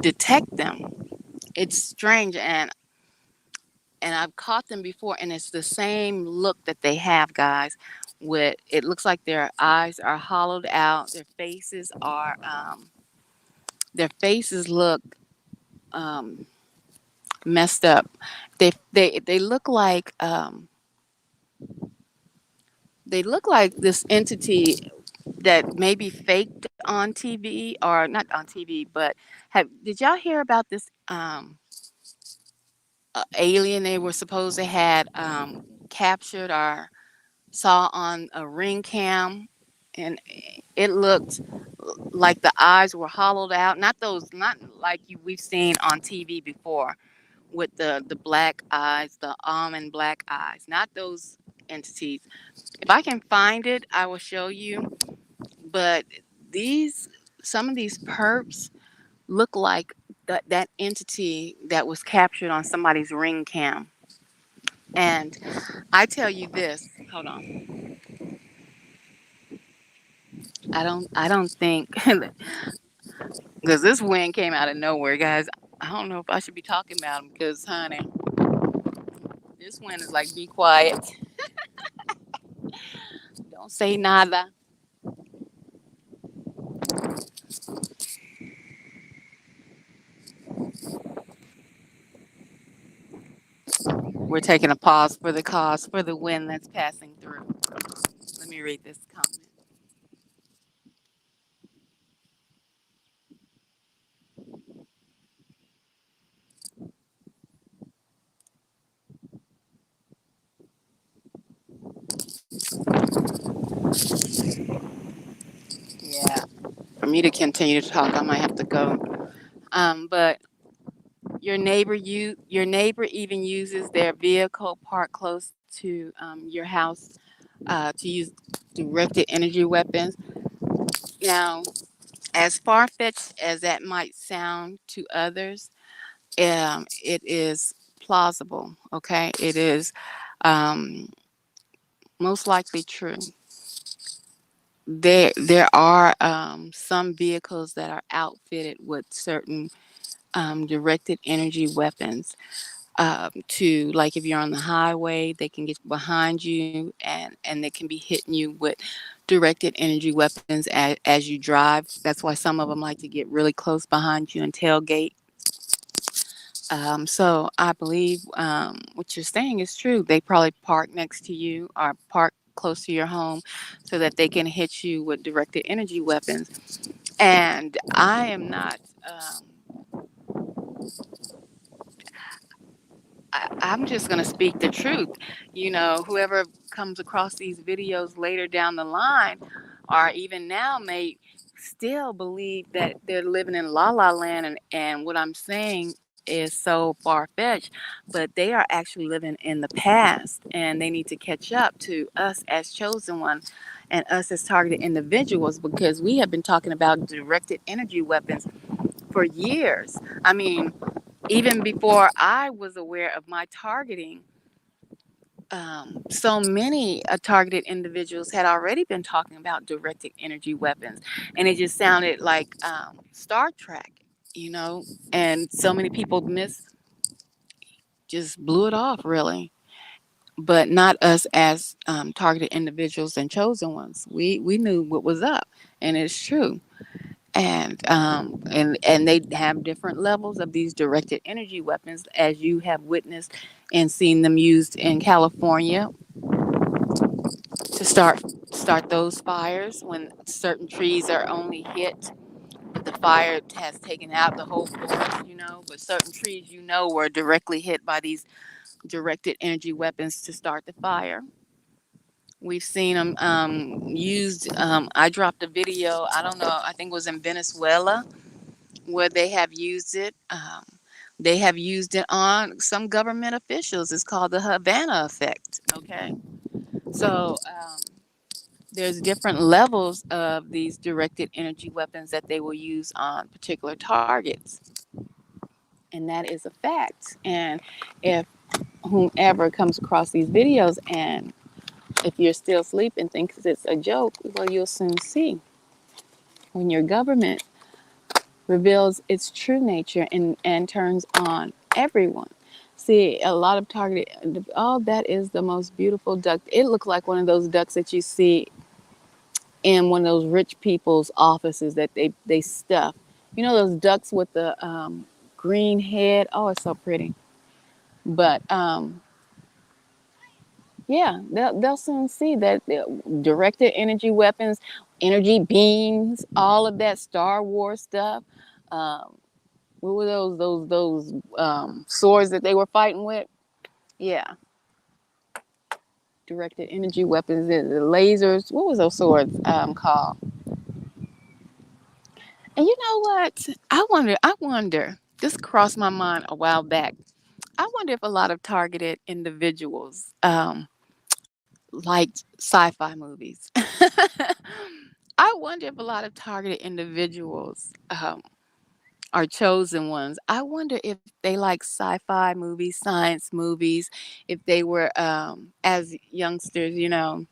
detect them. It's strange, and I've caught them before, and it's the same look that they have, guys. With it looks like their eyes are hollowed out, their faces look um, messed up. They look like this entity that may be faked on TV, or not on TV, but have did y'all hear about this alien they were supposed to had captured or saw on a ring cam, and it looked like the eyes were hollowed out, not like we've seen on TV before with the black eyes, the almond black eyes, not those entities. If I can find it, I will show you. But these some of these perps look like that entity that was captured on somebody's ring cam. And I tell you this, hold on. I don't think because this wind came out of nowhere, guys. I don't know if I should be talking about them because, honey, this wind is like, be quiet, don't say nada. We're taking a pause for the cause for the wind that's passing through. Let me read this comment. Yeah, for me to continue to talk, I might have to go. But your neighbor even uses their vehicle parked close to your house to use directed energy weapons. Now, as far fetched as that might sound to others, it is plausible. Okay, it is um, most likely true. There are some vehicles that are outfitted with certain directed energy weapons. To like if you're on the highway, they can get behind you and they can be hitting you with directed energy weapons as you drive. That's why some of them like to get really close behind you and tailgate. So I believe what you're saying is true. They probably park next to you or park close to your home so that they can hit you with directed energy weapons. And I am not. I'm just going to speak the truth. Whoever comes across these videos later down the line, or even now, may still believe that they're living in la la land. And what I'm saying is so far fetched, but they are actually living in the past and they need to catch up to us as chosen one and us as targeted individuals because we have been talking about directed energy weapons for years. I mean, even before I was aware of my targeting, so many targeted individuals had already been talking about directed energy weapons, and it just sounded like Star Trek, you know, and so many people just blew it off, really. But not us as targeted individuals and chosen ones. We knew what was up, and it's true. And they have different levels of these directed energy weapons, as you have witnessed and seen them used in California to start those fires when certain trees are only hit, but the fire has taken out the whole forest, you know. But certain trees, you know, were directly hit by these directed energy weapons to start the fire. We've seen them used. I dropped a video, I don't know, I think it was in Venezuela, where they have used it. They have used it on some government officials. It's called the Havana effect. Okay. So there's different levels of these directed energy weapons that they will use on particular targets. And that is a fact. And if whomever comes across these videos, and if you're still asleep and thinks it's a joke, well, you'll soon see when your government reveals its true nature and turns on everyone. See, a lot of targeted, oh, that is the most beautiful duck. It looked like one of those ducks that you see in one of those rich people's offices that they stuff. You know those ducks with the green head? Oh, it's so pretty. But yeah, they'll soon see that the directed energy weapons, energy beams, all of that Star Wars stuff. Um, what were those swords that they were fighting with? Yeah, directed energy weapons, the lasers. What was those swords called? And you know what? I wonder. This crossed my mind a while back. I wonder if a lot of targeted individuals liked sci-fi movies. I wonder if a lot of targeted individuals are chosen ones. I wonder if they like sci-fi movies, science movies, if they were as youngsters, you know,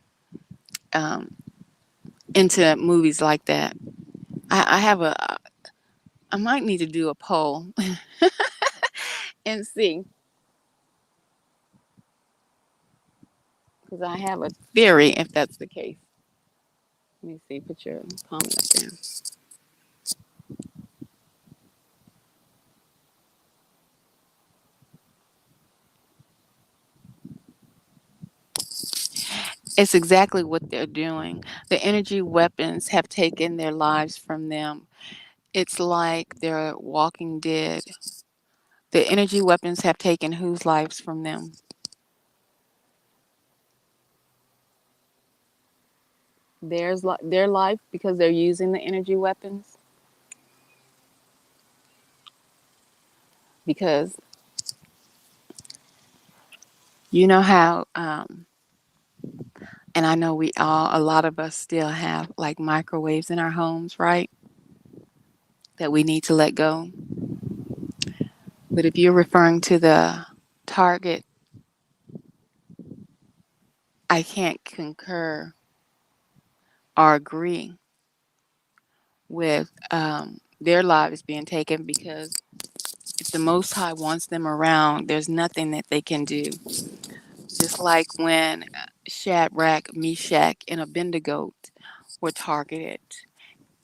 um, into movies like that. I have a. I might need to do a poll and see, because I have a theory if that's the case. Let me see. Put your comment up there. It's exactly what they're doing. The energy weapons have taken their lives from them. It's like they're walking dead. The energy weapons have taken whose lives from them? Their life, because they're using the energy weapons. Because you know how, and I know a lot of us still have like microwaves in our homes, right? That we need to let go. But if you're referring to the target, I can't concur or agree with their lives being taken, because if the Most High wants them around, there's nothing that they can do. Just like when Shadrach, Meshach, and Abednego were targeted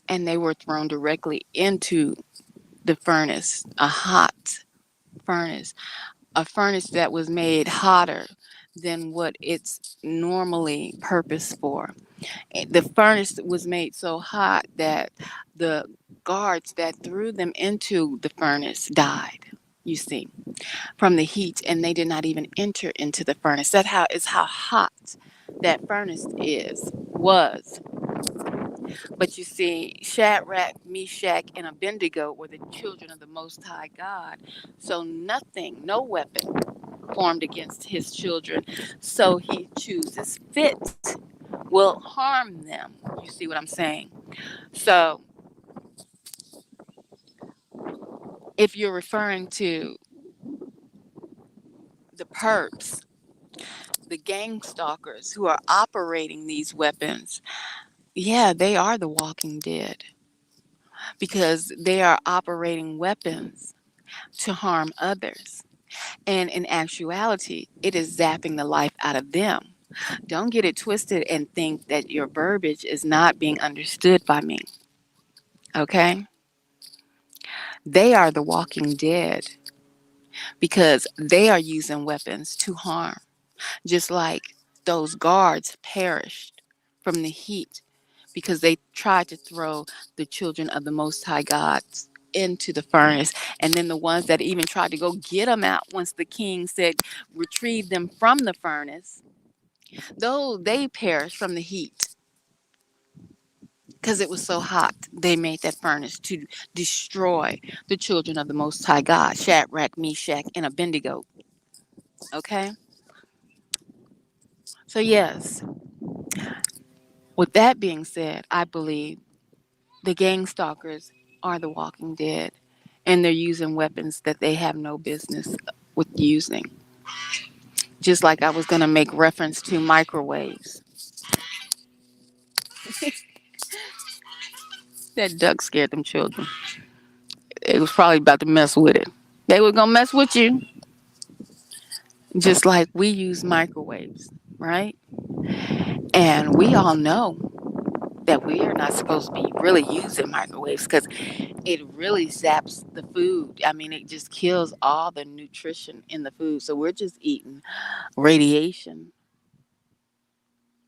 and they were thrown directly into the furnace, a hot furnace, a furnace that was made hotter than what it's normally purposed for. The furnace was made so hot that the guards that threw them into the furnace died. You see, from the heat, and they did not even enter into the furnace. That how is how hot that furnace was. But you see, Shadrach, Meshach, and Abednego were the children of the Most High God. So nothing, no weapon formed against his children. So he chooses fit will harm them. You see what I'm saying? So if you're referring to the perps, the gang stalkers who are operating these weapons, yeah, they are the walking dead because they are operating weapons to harm others. And in actuality, it is zapping the life out of them. Don't get it twisted and think that your verbiage is not being understood by me. Okay? They are the walking dead because they are using weapons to harm, just like those guards perished from the heat because they tried to throw the children of the Most High God into the furnace. And then the ones that even tried to go get them out once the king said, retrieve them from the furnace, though they perished from the heat because it was so hot. They made that furnace to destroy the children of the Most High God, Shadrach, Meshach, and Abednego. Okay? So, yes, with that being said, I believe the gang stalkers are the walking dead and they're using weapons that they have no business with using. Just like I was going to make reference to microwaves. That duck scared them children. It was probably about to mess with it. They were going to mess with you. Just like we use microwaves, right? And we all know that we are not supposed to be really using microwaves because it really zaps the food. I mean, it just kills all the nutrition in the food. So we're just eating radiation.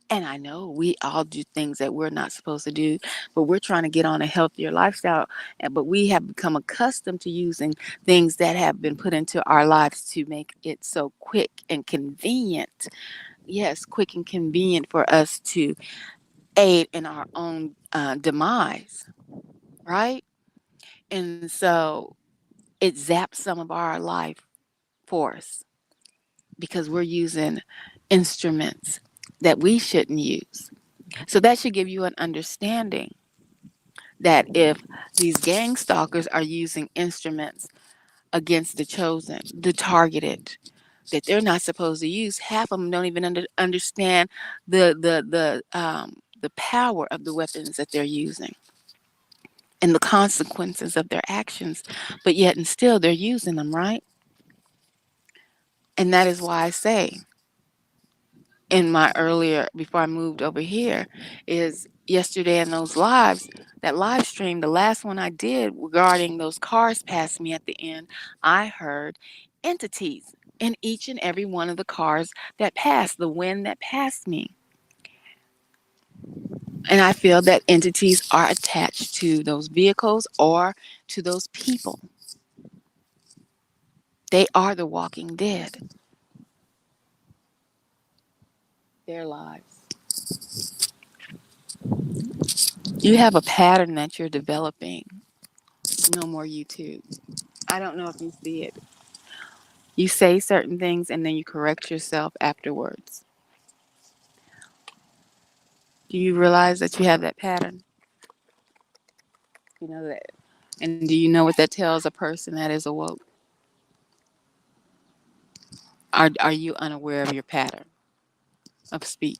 And I know we all do things that we're not supposed to do, but we're trying to get on a healthier lifestyle. But we have become accustomed to using things that have been put into our lives to make it so quick and convenient. Yes, quick and convenient for us to aid in our own demise, right? And so it zaps some of our life force because we're using instruments that we shouldn't use. So that should give you an understanding that if these gang stalkers are using instruments against the chosen, the targeted, that they're not supposed to use, half of them don't even understand the power of the weapons that they're using and the consequences of their actions, but yet and still they're using them, right? And that is why I say in my earlier, before I moved over here, is yesterday in those lives, that live stream, the last one I did regarding those cars past me at the end, I heard entities in each and every one of the cars that passed, the wind that passed me. And I feel that entities are attached to those vehicles or to those people. They are the walking dead, their lives. You have a pattern that you're developing. No more YouTube. I don't know if you see it. You say certain things and then you correct yourself afterwards. Do you realize that you have that pattern? You know that. And do you know what that tells a person that is awoke? Are you unaware of your pattern of speech?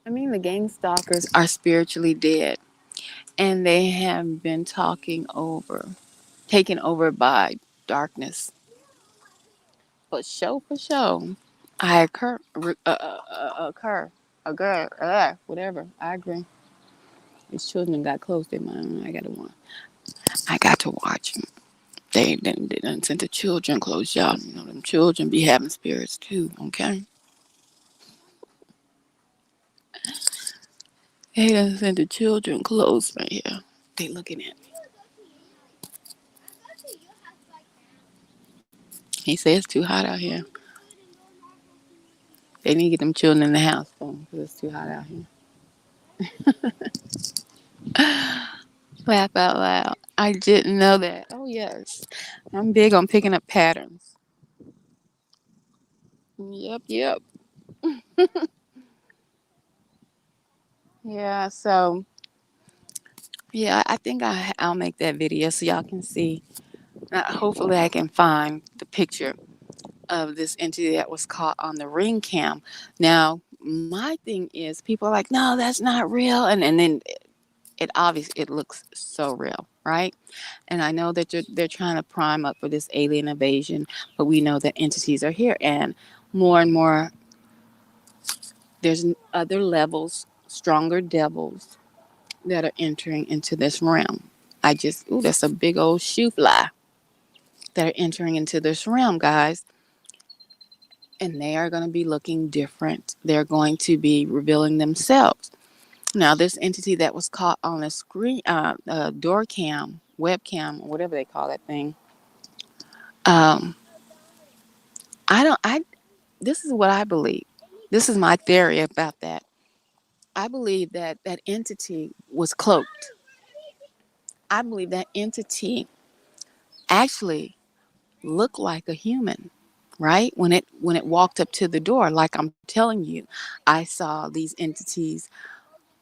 I mean, the gang stalkers are spiritually dead and they have been taken over by darkness. But show for show, whatever. I agree. These children got close. They mind. I got to watch them. They done sent the children close, y'all. You know them children be having spirits too. Okay. They done sent the children close right here. They looking at me. He says it's too hot out here. They need to get them children in the house though, because it's too hot out here. Laugh out loud. I didn't know that. Oh yes, I'm big on picking up patterns. Yep, yep. Yeah. So Yeah, I think I'll make that video so y'all can see. Hopefully, I can find the picture of this entity that was caught on the ring cam. Now, my thing is, people are like, "No, that's not real," and then it obviously it looks so real, right? And I know that they're trying to prime up for this alien invasion, but we know that entities are here, and more. There's other levels, stronger devils that are entering into this realm. That's a big old shoe fly that are entering into this realm, guys. And they are going to be looking different. They're going to be revealing themselves. Now, this entity that was caught on a screen, door cam, webcam, whatever they call that thing, um, I don't, I, this is what I believe. This is my theory about that. I believe that that entity was cloaked. I believe that entity actually looked like a human, right? When it walked up to the door, like I'm telling you, I saw these entities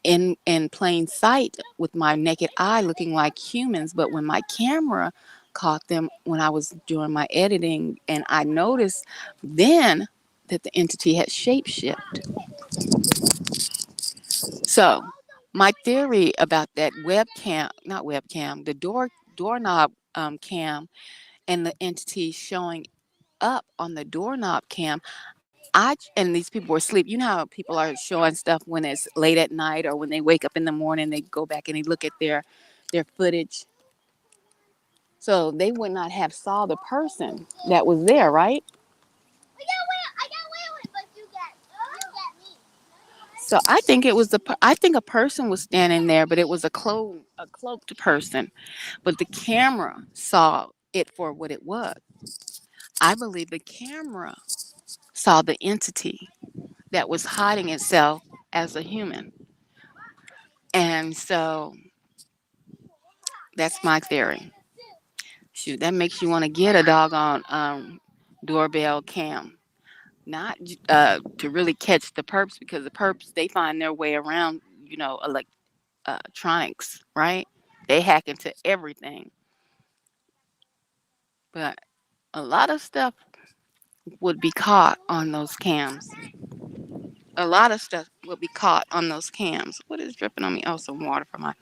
in plain sight with my naked eye looking like humans, but when my camera caught them when I was doing my editing, and I noticed then that the entity had shapeshift. So my theory about that webcam, not webcam, the doorknob cam, and the entity showing up on the doorknob cam. And these people were asleep. You know how people are showing stuff when it's late at night or when they wake up in the morning, they go back and they look at their footage. So they would not have saw the person that was there, right? So I think I think a person was standing there, but it was a cloaked person. But the camera saw it for what it was. I believe the camera saw the entity that was hiding itself as a human. And so that's my theory. Shoot, that makes you want to get a doggone doorbell cam, not to really catch the perps, because the perps they find their way around, electronics, right? They hack into everything, but a lot of stuff would be caught on those cams. A lot of stuff would be caught on those cams. What is dripping on me? Oh, some water from my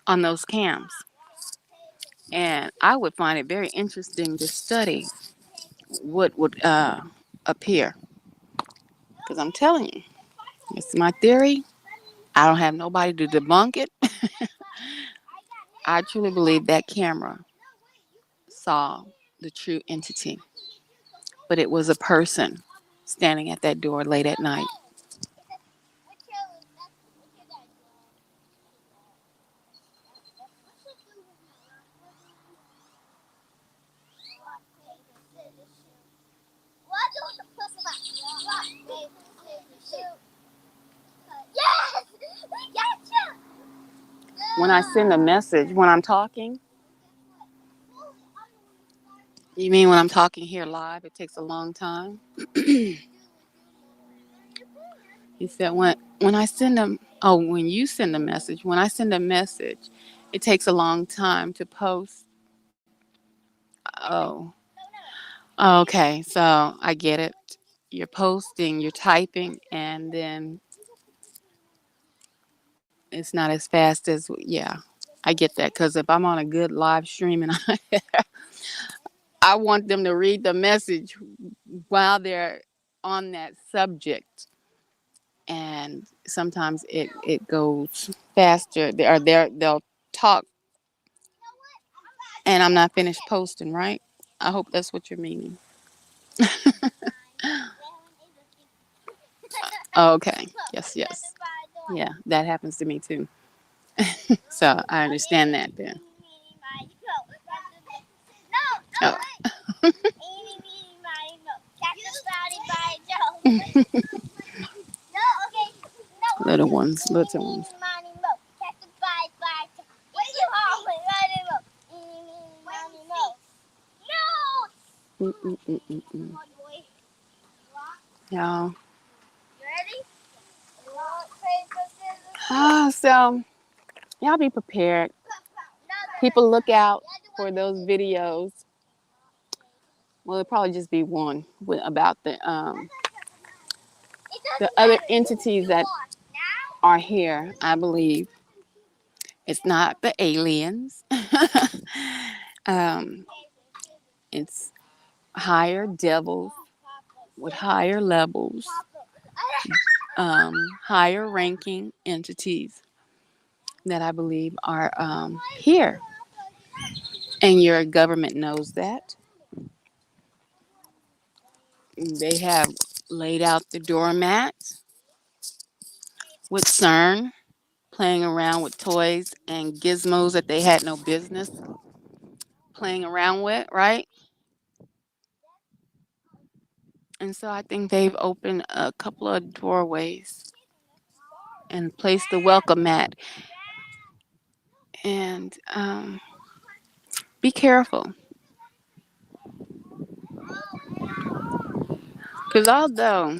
on those cams. And I would find it very interesting to study what would appear. Because I'm telling you, it's my theory. I don't have nobody to debunk it. I truly believe that camera saw the true entity, but it was a person standing at that door late at night. When I send a message, when I'm talking, you mean when I'm talking here live, it takes a long time? He said when I send them, oh, when you send a message, when I send a message, it takes a long time to post. Oh, okay. So I get it. You're posting, you're typing, and then it's not as fast as, yeah. I get that, because if I'm on a good live stream and I want them to read the message while they're on that subject, and sometimes it goes faster. They'll talk, and I'm not finished posting, right? I hope that's what you're meaning. Okay. Yes, yes. Yeah, that happens to me too. So I understand that then. Oh. Little ones, little ones. Mm-mm-mm-mm-mm. Yeah. So y'all be prepared. People look out for those videos. Well, it'll probably just be one about the other entities that are here. I believe it's not the aliens. um, it's higher devils with higher levels, higher ranking entities that I believe are here. And your government knows that. They have laid out the doormats with CERN playing around with toys and gizmos that they had no business playing around with, right? And so I think they've opened a couple of doorways and placed the welcome mat. And be careful. Because although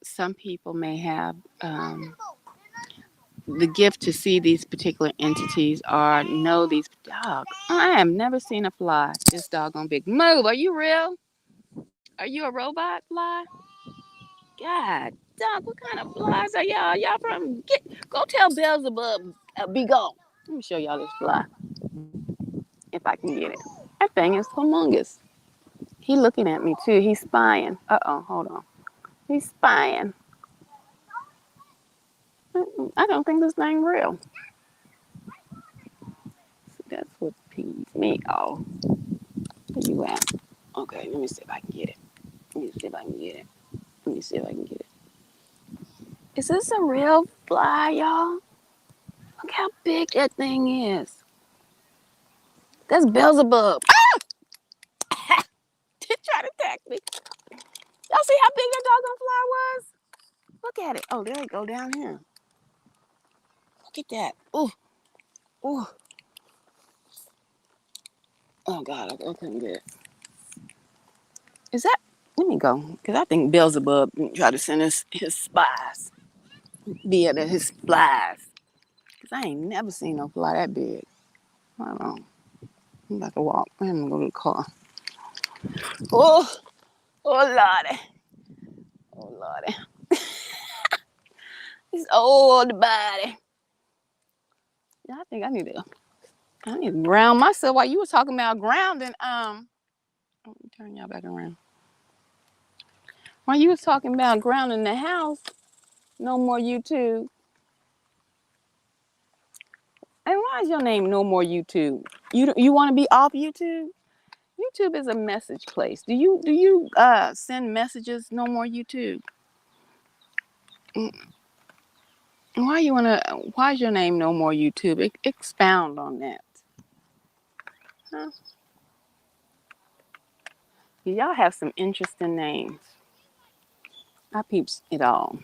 some people may have the gift to see these particular entities or know these dogs, I have never seen a fly this doggone big. Move. Are you real? Are you a robot fly? God, dog, what kind of flies are y'all? Y'all from go tell Beelzebub be gone. Let me show y'all this fly if I can get it. That thing is humongous. He looking at me too. He's spying. Hold on. He's spying. I don't think this thing real. So that's what pees me off. Where you at? Okay, let me see if I can get it. Let me see if I can get it. Let me see if I can get it. Is this a real fly, y'all? Look how big that thing is. That's Beelzebub. He tried to attack me. Y'all see how big that doggone fly was? Look at it. Oh, there we go down here. Look at that. Ooh, ooh. Oh God, I couldn't get it. Is that? Let me go, because I think Beelzebub tried to send his spies via his flies. Because I ain't never seen no fly that big. Hold on. I'm about to walk. I'm going to go to the car. Oh, oh Lordy. Oh Lordy. This old body. Yeah, I think I need to ground myself while you were talking about grounding. Let me turn y'all back around. While you was talking about grounding the house, no more YouTube. And why is your name No More YouTube? You want to be off YouTube? YouTube is a message place. Do you send messages? No more YouTube. Why is your name No More YouTube? Expound on that. Huh? Y'all have some interesting names. I peeps it all.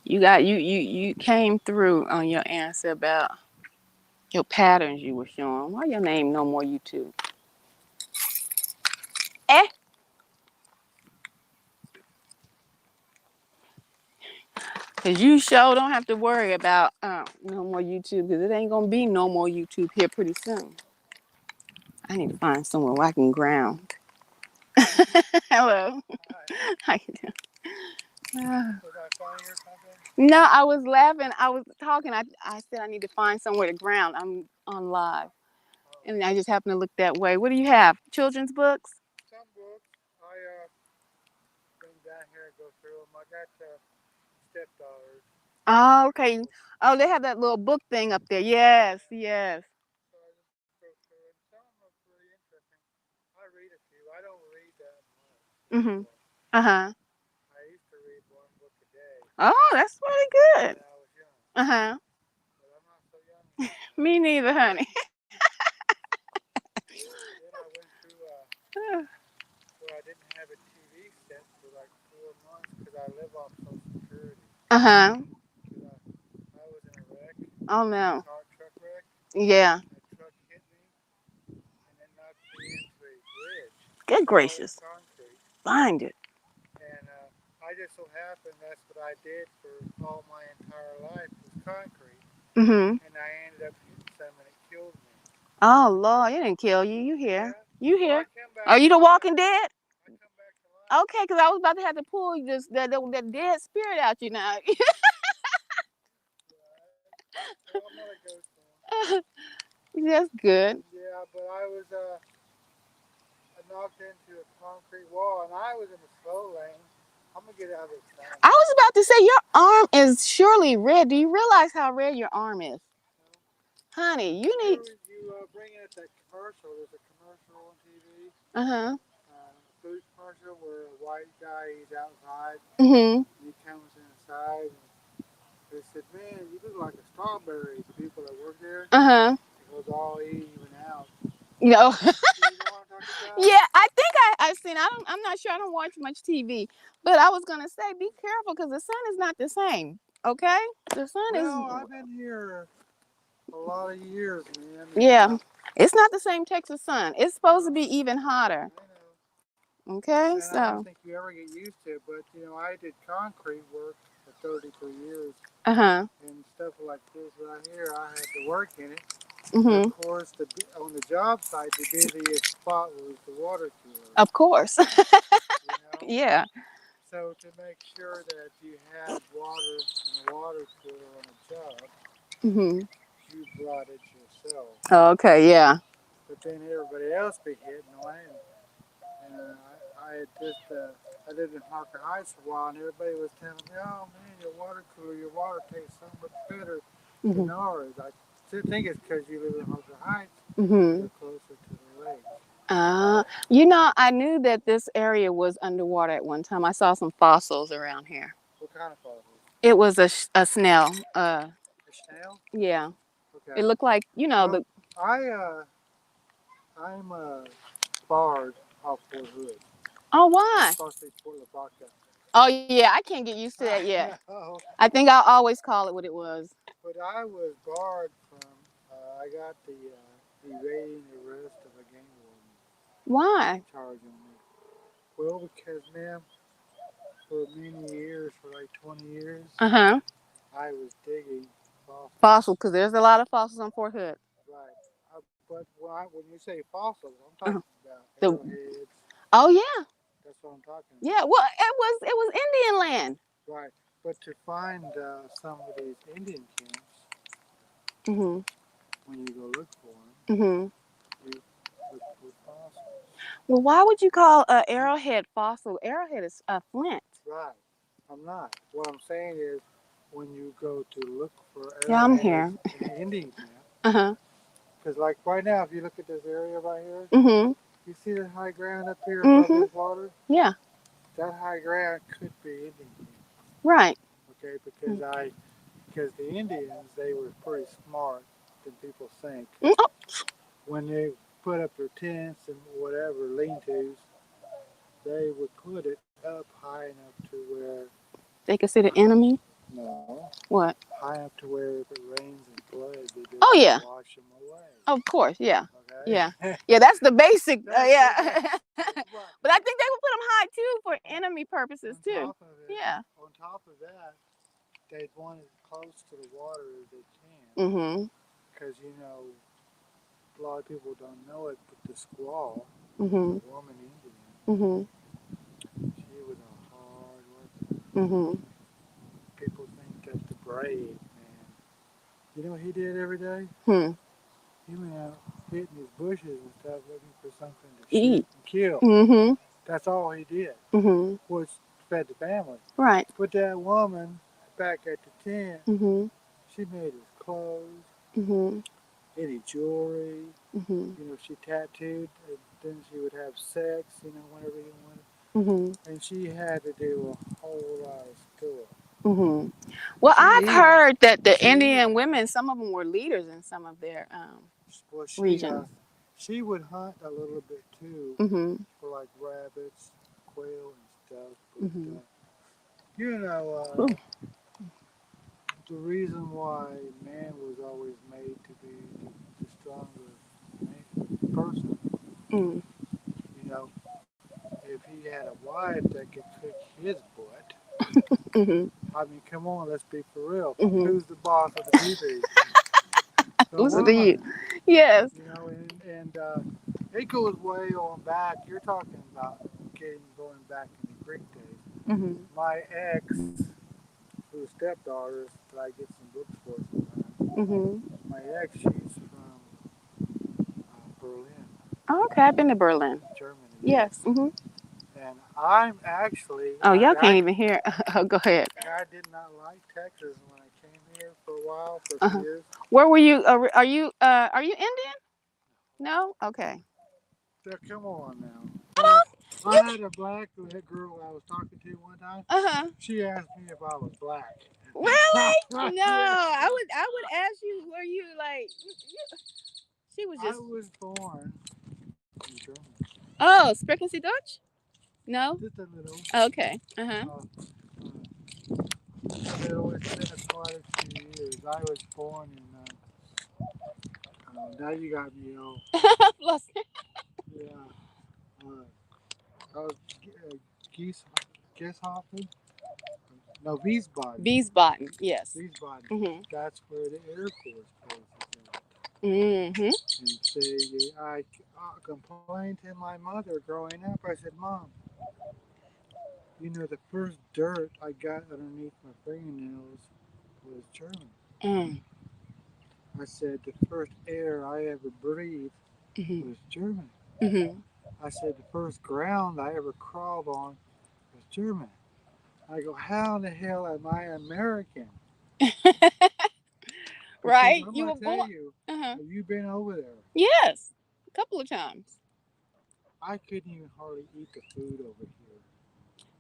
You came through on your answer about your patterns you were showing. Why your name No More YouTube? Eh? Cause you sure don't have to worry about no more YouTube, because it ain't gonna be no more YouTube here pretty soon. I need to find somewhere where I can ground. Hello. How you doing? No, I was laughing. I was talking. I said I need to find somewhere to ground. I'm on live. And I just happened to look that way. What do you have? Children's books? Some books. I bring down here and go through them. I got stepdaughters. Oh, okay. Oh, they have that little book thing up there. Yes, yes. So I just go through it. Some of them are pretty interesting. I read a few. I don't read that much. Mm-hmm. Uh-huh. I used to read one book a day. Oh, that's pretty good. When I was young. Uh-huh. But I'm not so young anymore. Me neither, honey. Then I went through where I didn't have a TV set for like 4 months because I live off Social Security. Uh-huh. I was in a wreck. Oh no. Car truck wreck. Yeah. A truck hit me and then knocked me into a bridge. Good gracious. Concrete. Find it. And I I just so happened that's what I did for all my entire life was concrete, Mm-hmm. and I ended up hitting some and it killed me. Oh Lord, it didn't kill you. You here? Yeah. You Well, I here? come back Are to you the life. Walking Dead? I come back to life. Okay, because I was about to have to pull you just that dead spirit out you now. Right. Well, I'm not a ghost man. That's good. Yeah, but I knocked into a concrete wall, and I was in the slow lane. I'm gonna get out of this I thing. was about to say your arm is surely red. Do you realize how red your arm is, You know? honey? You need. Remember you bring in that commercial? There's a commercial on TV, Uh huh. a food commercial where a white guy is outside Mhm. and he comes inside and they said, "Man, you look like a strawberry." The people that work there, Uh huh. it goes all even out. You know. Do you know what I'm talking about? Yeah, I think I've seen. I don't. I'm not sure. I don't watch much TV, but I was gonna say be careful because the sun is not the same. Okay, the sun is. Well, I've been here a lot of years, man, and Yeah, it's not the same Texas sun. It's supposed to no, be even hotter. I know. Okay, And I don't so. think you ever get used to it. But I did concrete work for 33 years, Uh huh. and stuff like this right here, I had to work in it. And of Mhm. course, on the job site, the busiest spot was the water cooler. Of course. You know, Yeah. so to make sure that you had water in a water cooler on a job, Mhm. you brought it yourself. Okay. Yeah. But then everybody else be hitting on it, and I had just I lived in Harker Heights for a while, and everybody was telling me, "Oh man, your water cooler, your water tastes so much better than Mhm. ours." I think it's because you live in Harker Heights, Mhm. you're closer to the lake. I knew that this area was underwater at one time. I saw some fossils around here. What kind of fossils? It was a snail. A snail? Yeah. It Okay. looked like Well, the. I'm barred off Fort Hood. Oh, I'm why? supposed to be Port Lavaca. Oh yeah, I can't get used to that I yet. know. I think I'll always call it what it was. But I was barred from. I got the evading arrest of a gang warden Why? charge on me. Well, because ma'am, for many years, for like 20 years, Uh huh. I was digging fossils. Fossil, because there's a lot of fossils on Fort Hood. Right. But when you say fossils, I'm Uh-huh. talking about The. arrowheads. Oh yeah, That's what I'm talking yeah. about. Well, it was Indian land. Right. But to find some of these Indian camps, Mhm. when you go look for them, Mhm. you look for fossils. Well, why would you call a arrowhead fossil? Arrowhead is a flint. Right. I'm not. What I'm saying is, when you go to look for Yeah, I'm arrowheads here. in an Indian camp, Uh huh. because like right now, if you look at this area right here, Mhm. you see the high ground up here above Mhm. this water? Yeah. That high ground could be Indian camp. Right. Okay, because the Indians they were pretty smart than people think. Mm, oh, When they put up their tents and whatever lean-tos, they would put it up high enough to where they consider enemy. no, What? high enough to where if it rains and floods, it Oh doesn't yeah. wash them away. Of course. Yeah. Yeah. Okay, Yeah. That's the basic. that's Yeah. it. That's what. But I think they would put them high too for enemy purposes On too. top of it, Yeah. on top of that, they'd want as close to the water as they can, Mhm. because a lot of people don't know it, but the squaw, Mhm. the woman Indian, Mhm. she was a hard worker. Mhm. People think that the brave man. You know what he did every day? Hmm. He went out hitting his bushes and stuff looking for something to shoot Eat. and kill. Mhm. That's all he did, Mhm. was fed the family. Right. But that woman back at the tent, Mhm. she made his clothes, Mhm. any jewelry. Mhm. She tattooed, and then she would have sex, whenever he wanted. Mhm. And she had to do a whole lot of stuff. Mhm. Well, She I've even, heard that the she, Indian women, some of them were leaders in some of their well, regions. she would hunt a little bit too, Mhm. for like rabbits, quail, and stuff. But Mhm. you know, Ooh. the reason why man was always made to be the stronger person, Mm. you know, if he had a wife that could kick his butt, Mhm. I mean, come on, let's be for real. Mhm. Who's the boss of the BB? The Who's the you? woman. Yes. You know, and it goes way on back. You're talking about going back in the Greek days. Mhm. My ex, whose stepdaughters that I get some books for sometimes. Mhm. My ex, she's from Berlin, Oh, okay, I've been to Berlin. Germany. Yes. Mhm. And I'm actually, Oh, y'all can't even hear. Oh, go ahead. I did not like Texas when I came here for a while, for a few Uh-huh. years. Where were you? Are you? Are you Indian? No. Okay. So come on now. I I don't. had a black girl I was talking to one time. Uh huh. She asked me if I was black. Really? No. I would ask you. Were you like? She was I just. was born in Germany. Oh, sprechen Sie Deutsch? No. Just a little. Okay. Uh huh. A little. It's been quite a few years. I was born in. Now you got me all. Plus. Yeah. I was Gies, Gieshofen? No, Wiesbaden. Wiesbaden. Yes. Wiesbaden. Mhm. That's where the Air Force base is at. Mhm. And say, I complained to my mother growing up. I said, Mom, you know, the first dirt I got underneath my fingernails was German. Mm. I said, the first air I ever breathed Mhm. was German. Mhm. I said, the first ground I ever crawled on was German. I go, how in the hell am I American? Because Right. I'm You going were to tell born. you, Uh huh. have you been over there? Yes. A couple of times. I couldn't even hardly eat the food over here.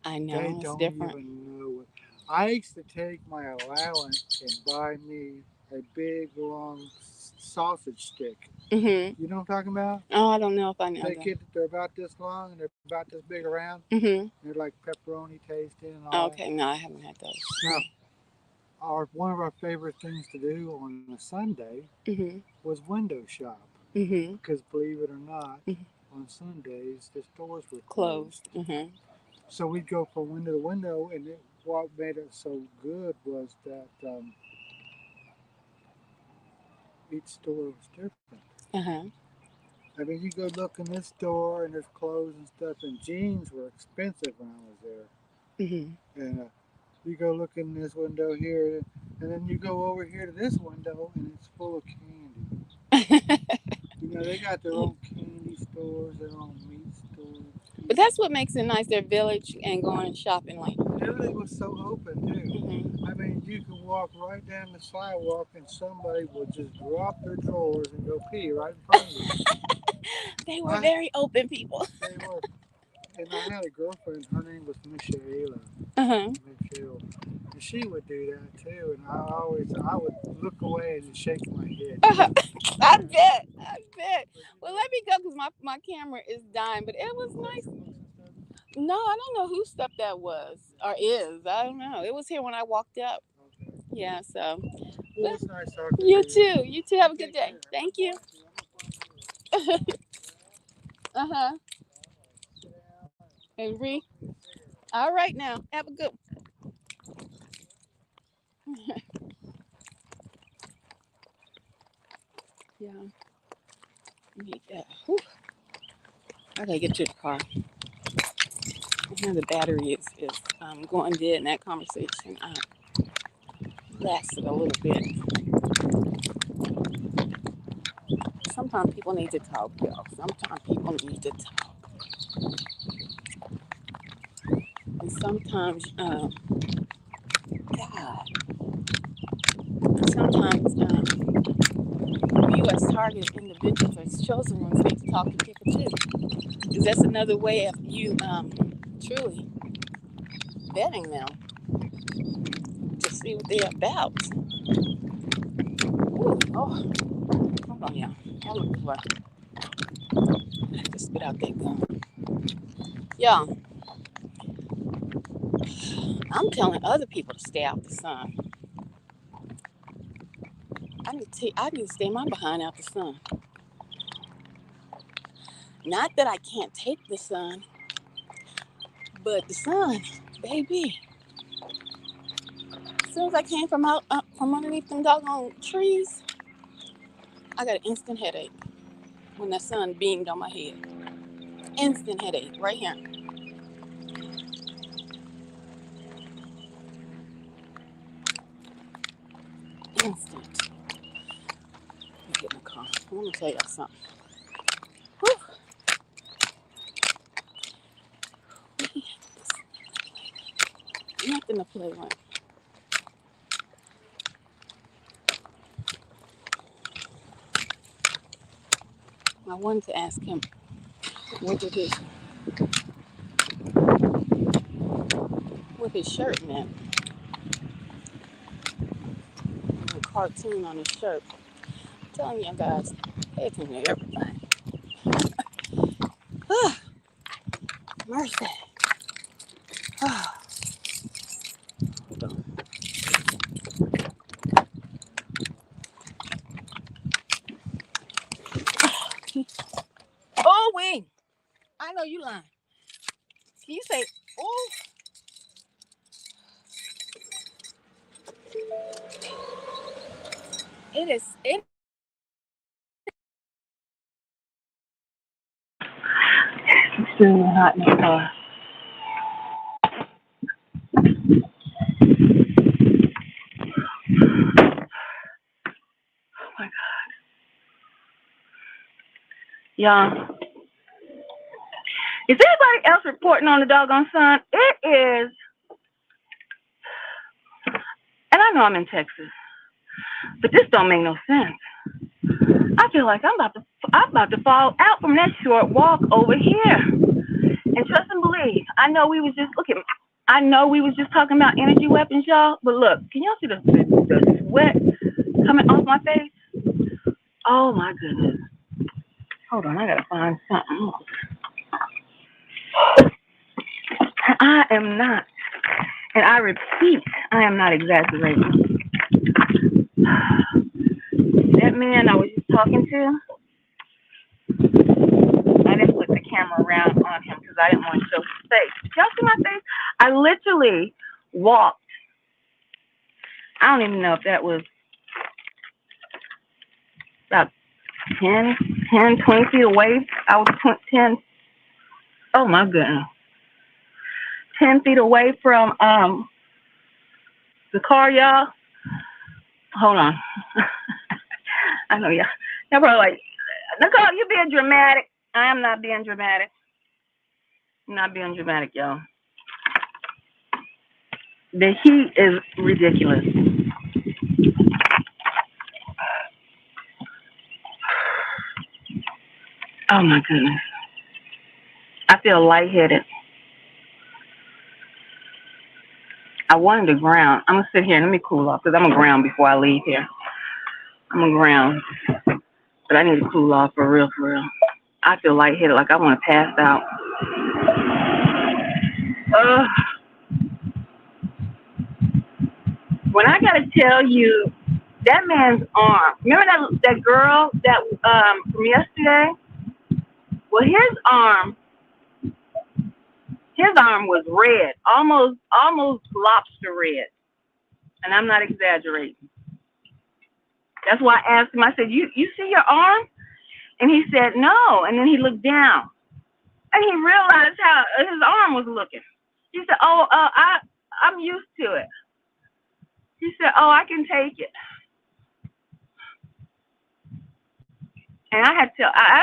I They know it's don't different. even know what. I used to take my allowance and buy me a big long sausage stick. Mhm. You know what I'm talking about? Oh, I don't know if I know that. They're about this long and they're about this big around. Mhm. They're like pepperoni tasting and all that. Okay. No, I haven't had those. Now, one of our favorite things to do on a Sunday Mhm. was window shop. Mhm. Because believe it or not, Mhm. on Sundays the stores were closed. Closed. Mhm. So we'd go from window to window, and what made it so good was that each store was different. Uh huh. I mean, you go look in this store, and there's clothes and stuff, and jeans were expensive when I was there. Mhm. And you go look in this window here, and then you go over here to this window, and it's full of candy. You know, they got their own candy stores, their own meat stores. But that's what makes it nice. Their village and going shopping like. Everything was so open too. Mhm. I mean, you can walk right down the sidewalk and somebody will just drop their drawers and go pee right in front of you. They were I, very open people. they were, and I had a girlfriend. Her name was Michaela. Uh huh. Michelle, and she would do that too. And I would look away and shake my head. I bet. I bet. Well, let me go because my camera is dying. But it was nice. No, I don't know whose stuff that was or is. I don't know. It was here when I walked up. Okay. Yeah. So. Well, it's nice talking to You you. too. You too. Have a good Take day. care. Thank you. Uh huh. And Ree. All right now. Have a good. Yeah. Need that. Whew. I gotta get to the car. Now the battery is going dead, and that conversation lasted a little bit. Sometimes people need to talk, y'all. Sometimes people need to talk, and sometimes, God, sometimes you as target individuals, as chosen ones, need to talk to people too, because that's another way of you truly vetting them to see what they're about. Ooh, oh, hold on, y'all. Hold on before I have to spit out that gum. Y'all, I'm telling other people to stay out the sun. I need to stay my behind out the sun. Not that I can't take the sun, but the sun, baby. soon as I came from out from underneath them doggone trees, I got an instant headache when the sun beamed on my head. Instant headache right here. Instant. Let me get in the car. I'm gonna tell y'all something. Whew. Nothing to play with. I wanted to ask him what did his shirt meant. The cartoon on his shirt. I'm telling you guys, pay attention to everything. Mercy. Hold on. Oh, wait. I know you lying. Can you say, oh? It extremely hot in the car. Oh my God. Y'all, is anybody else reporting on the doggone sun? It is, and I know I'm in Texas, but this don't make no sense. I feel like I'm about to fall out from that short walk over here. And trust and believe, I know we was just talking about energy weapons, y'all. But look, can y'all see the sweat coming off my face? Oh my goodness. Hold on, I gotta find something. I am not, and I repeat, I am not exaggerating. That man I was just talking to, I didn't put the camera around on him because I didn't want to show his face. Did y'all see my face? I literally walked. I don't even know if that was about 10, 20 feet away. I was 10, oh my goodness. 10 feet away from the car, y'all. Hold on. I know y'all probably like, Nicole, you being dramatic. I am not being dramatic. I'm not being dramatic, y'all. The heat is ridiculous. Oh my goodness. I feel lightheaded. I wanted to ground. I'm gonna sit here and let me cool off because I'm gonna ground before I leave here. I'm gonna ground, but I need to cool off for real, for real. I feel lightheaded, like I want to pass out. When I gotta tell you, that man's arm. Remember that girl that from yesterday? Well, his arm was red, almost lobster red, and I'm not exaggerating. That's why I asked him. I said, "You see your arm?" And he said, "No." And then he looked down, and he realized how his arm was looking. He said, "Oh, I'm used to it." He said, "Oh, I can take it." And I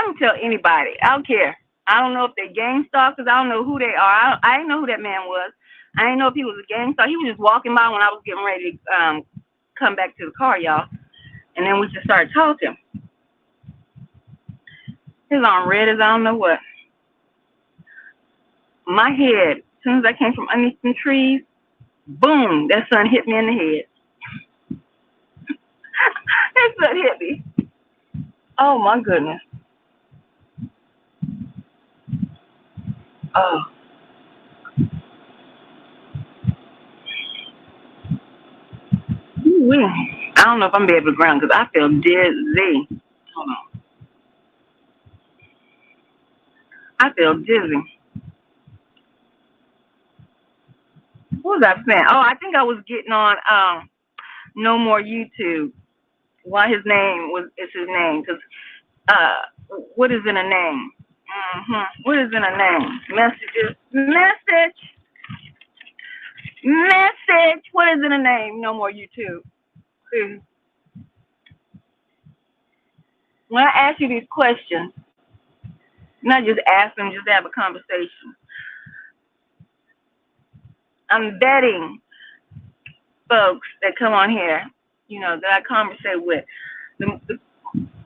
don't tell anybody. I don't care. I don't know if they're gang stalkers. I don't know who they are. I didn't know who that man was. I didn't know if he was a gang stalker. He was just walking by when I was getting ready to come back to the car, y'all. And then we just started talking. His arm red as I don't know what. My head, as soon as I came from underneath some trees, boom, that sun hit me in the head. That sun hit me. Oh my goodness. Oh. I don't know if I'm gonna be able to ground because I feel dizzy. Hold on. I feel dizzy. What was I saying? Oh, I think I was getting on No More YouTube. Why his name is his name? Because what is in a name? What is in a name? Messages, message. What is in a name? No More YouTube. See, when I ask you these questions, not just ask them, just have a conversation. I'm vetting folks that come on here, that I conversate with. The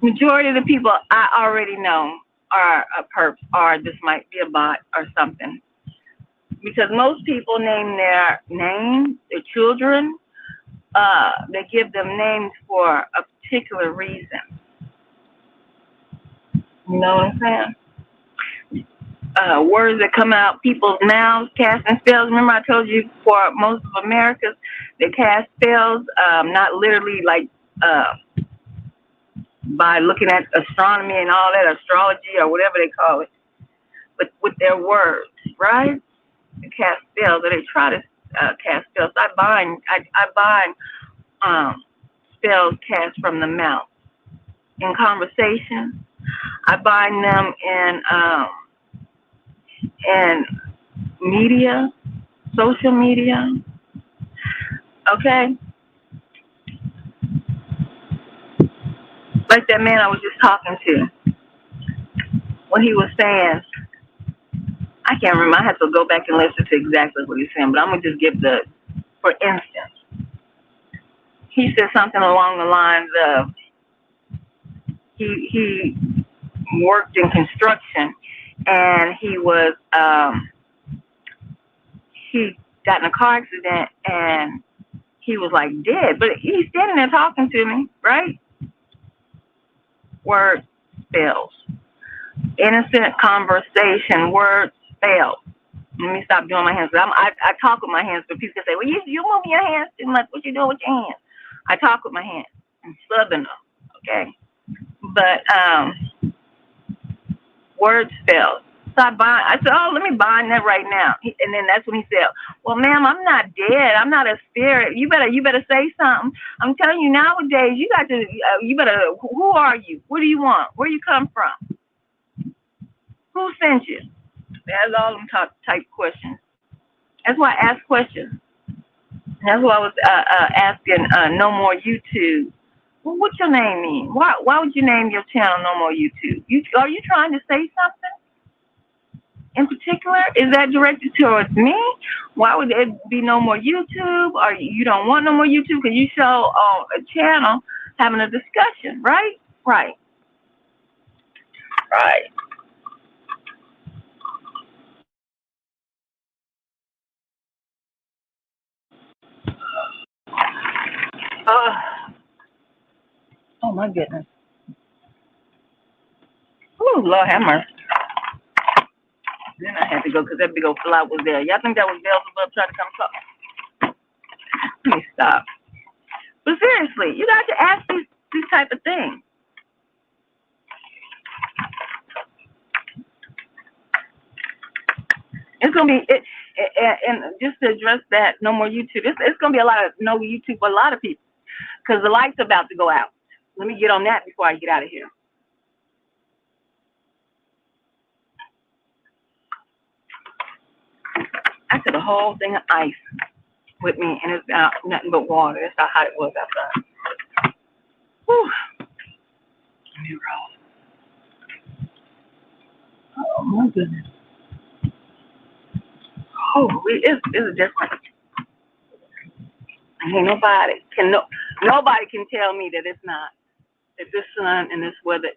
majority of the people I already know are perps, or this might be a bot or something. Because most people name their children, they give them names for a particular reason. You know what I'm saying? Words that come out people's mouths, casting spells. Remember I told you for most of Americas, they cast spells, not literally like by looking at astronomy and all that, astrology or whatever they call it, but with their words, right? They cast spells, or they try to cast spells. I bind spells cast from the mouth in conversation. I bind them in media, social media. Okay? Like that man I was just talking to. What he was saying, I can't remember. I have to go back and listen to exactly what he's saying, but I'm going to just give for instance, he said something along the lines of he worked in construction, and he got in a car accident, and he was like dead, but he's standing there talking to me, right? Word spells. Innocent conversation, word spells. Let me stop doing my hands. I talk with my hands, but people say, well, you moving your hands too much. What you doing with your hands? I talk with my hands. I'm Southerner, okay? But word spells. So I said, oh, let me bind that right now. And then that's when he said, well, ma'am, I'm not dead. I'm not a spirit. You better say something. I'm telling you, nowadays, you better, who are you? What do you want? Where you come from? Who sent you? That's all them type questions. That's why I ask questions. That's why I was asking No More YouTube. Well, what's your name mean? Why would you name your channel No More YouTube? Are you trying to say something in particular? Is that directed towards me? Why would it be No More YouTube? Or you don't want no more YouTube because you show on a channel having a discussion, right? Right. Oh my goodness. Oh, Lord have mercy. Then I had to go because that big old fly was there. Y'all think that was Beelzebub trying to come talk? Let me stop. But seriously, you got to ask these type of things. It's gonna be and just to address that, No More YouTube. It's gonna be a lot of no YouTube for a lot of people because the light's about to go out. Let me get on that before I get out of here. I took a whole thing of ice with me, and it's nothing but water. That's how hot it was outside. Whew. Let me roll. Oh my goodness. Oh, it's different. Ain't nobody can tell me that it's not. That this sun and this weather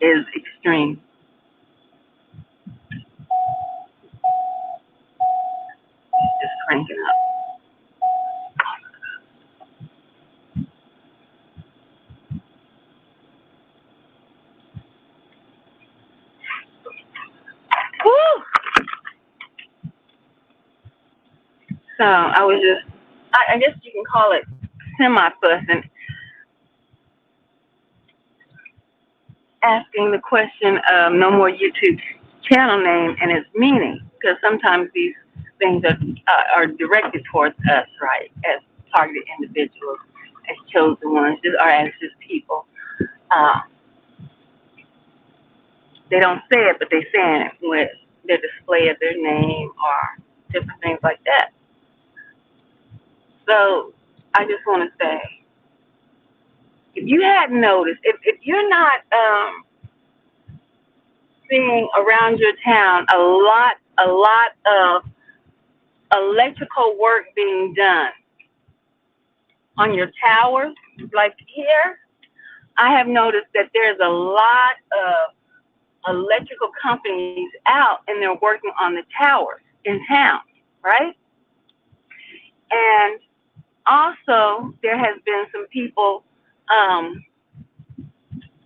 is extreme. Just cranking up. Woo! So I was I guess you can call it semi-fussing, asking the question of No More YouTube channel name and its meaning, because sometimes these things are directed towards us, right, as targeted individuals, as chosen ones, or as just people. Uh, they don't say it, but they're saying it with their display of their name or different things like that. So I just want to say, if you hadn't noticed, if you're not seeing around your town a lot of electrical work being done on your towers, like here, I have noticed that there's a lot of electrical companies out and they're working on the towers in town, right? And also there has been some people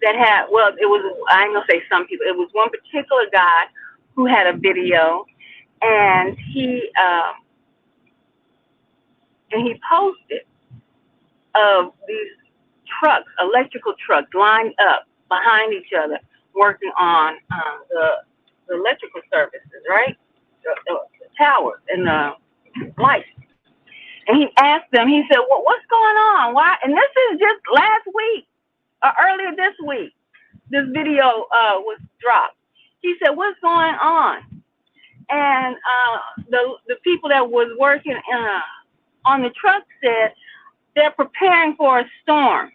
that had, well, it was, I ain't gonna say some people, it was one particular guy who had a video, and he posted of these trucks, electrical trucks, lined up behind each other, working on the electrical services, right? The towers and the lights. And he asked them, he said, well, what's going on? Why? And this is just last week, or earlier this week, this video was dropped. He said, what's going on? And the people that was working on the truck said they're preparing for a storm.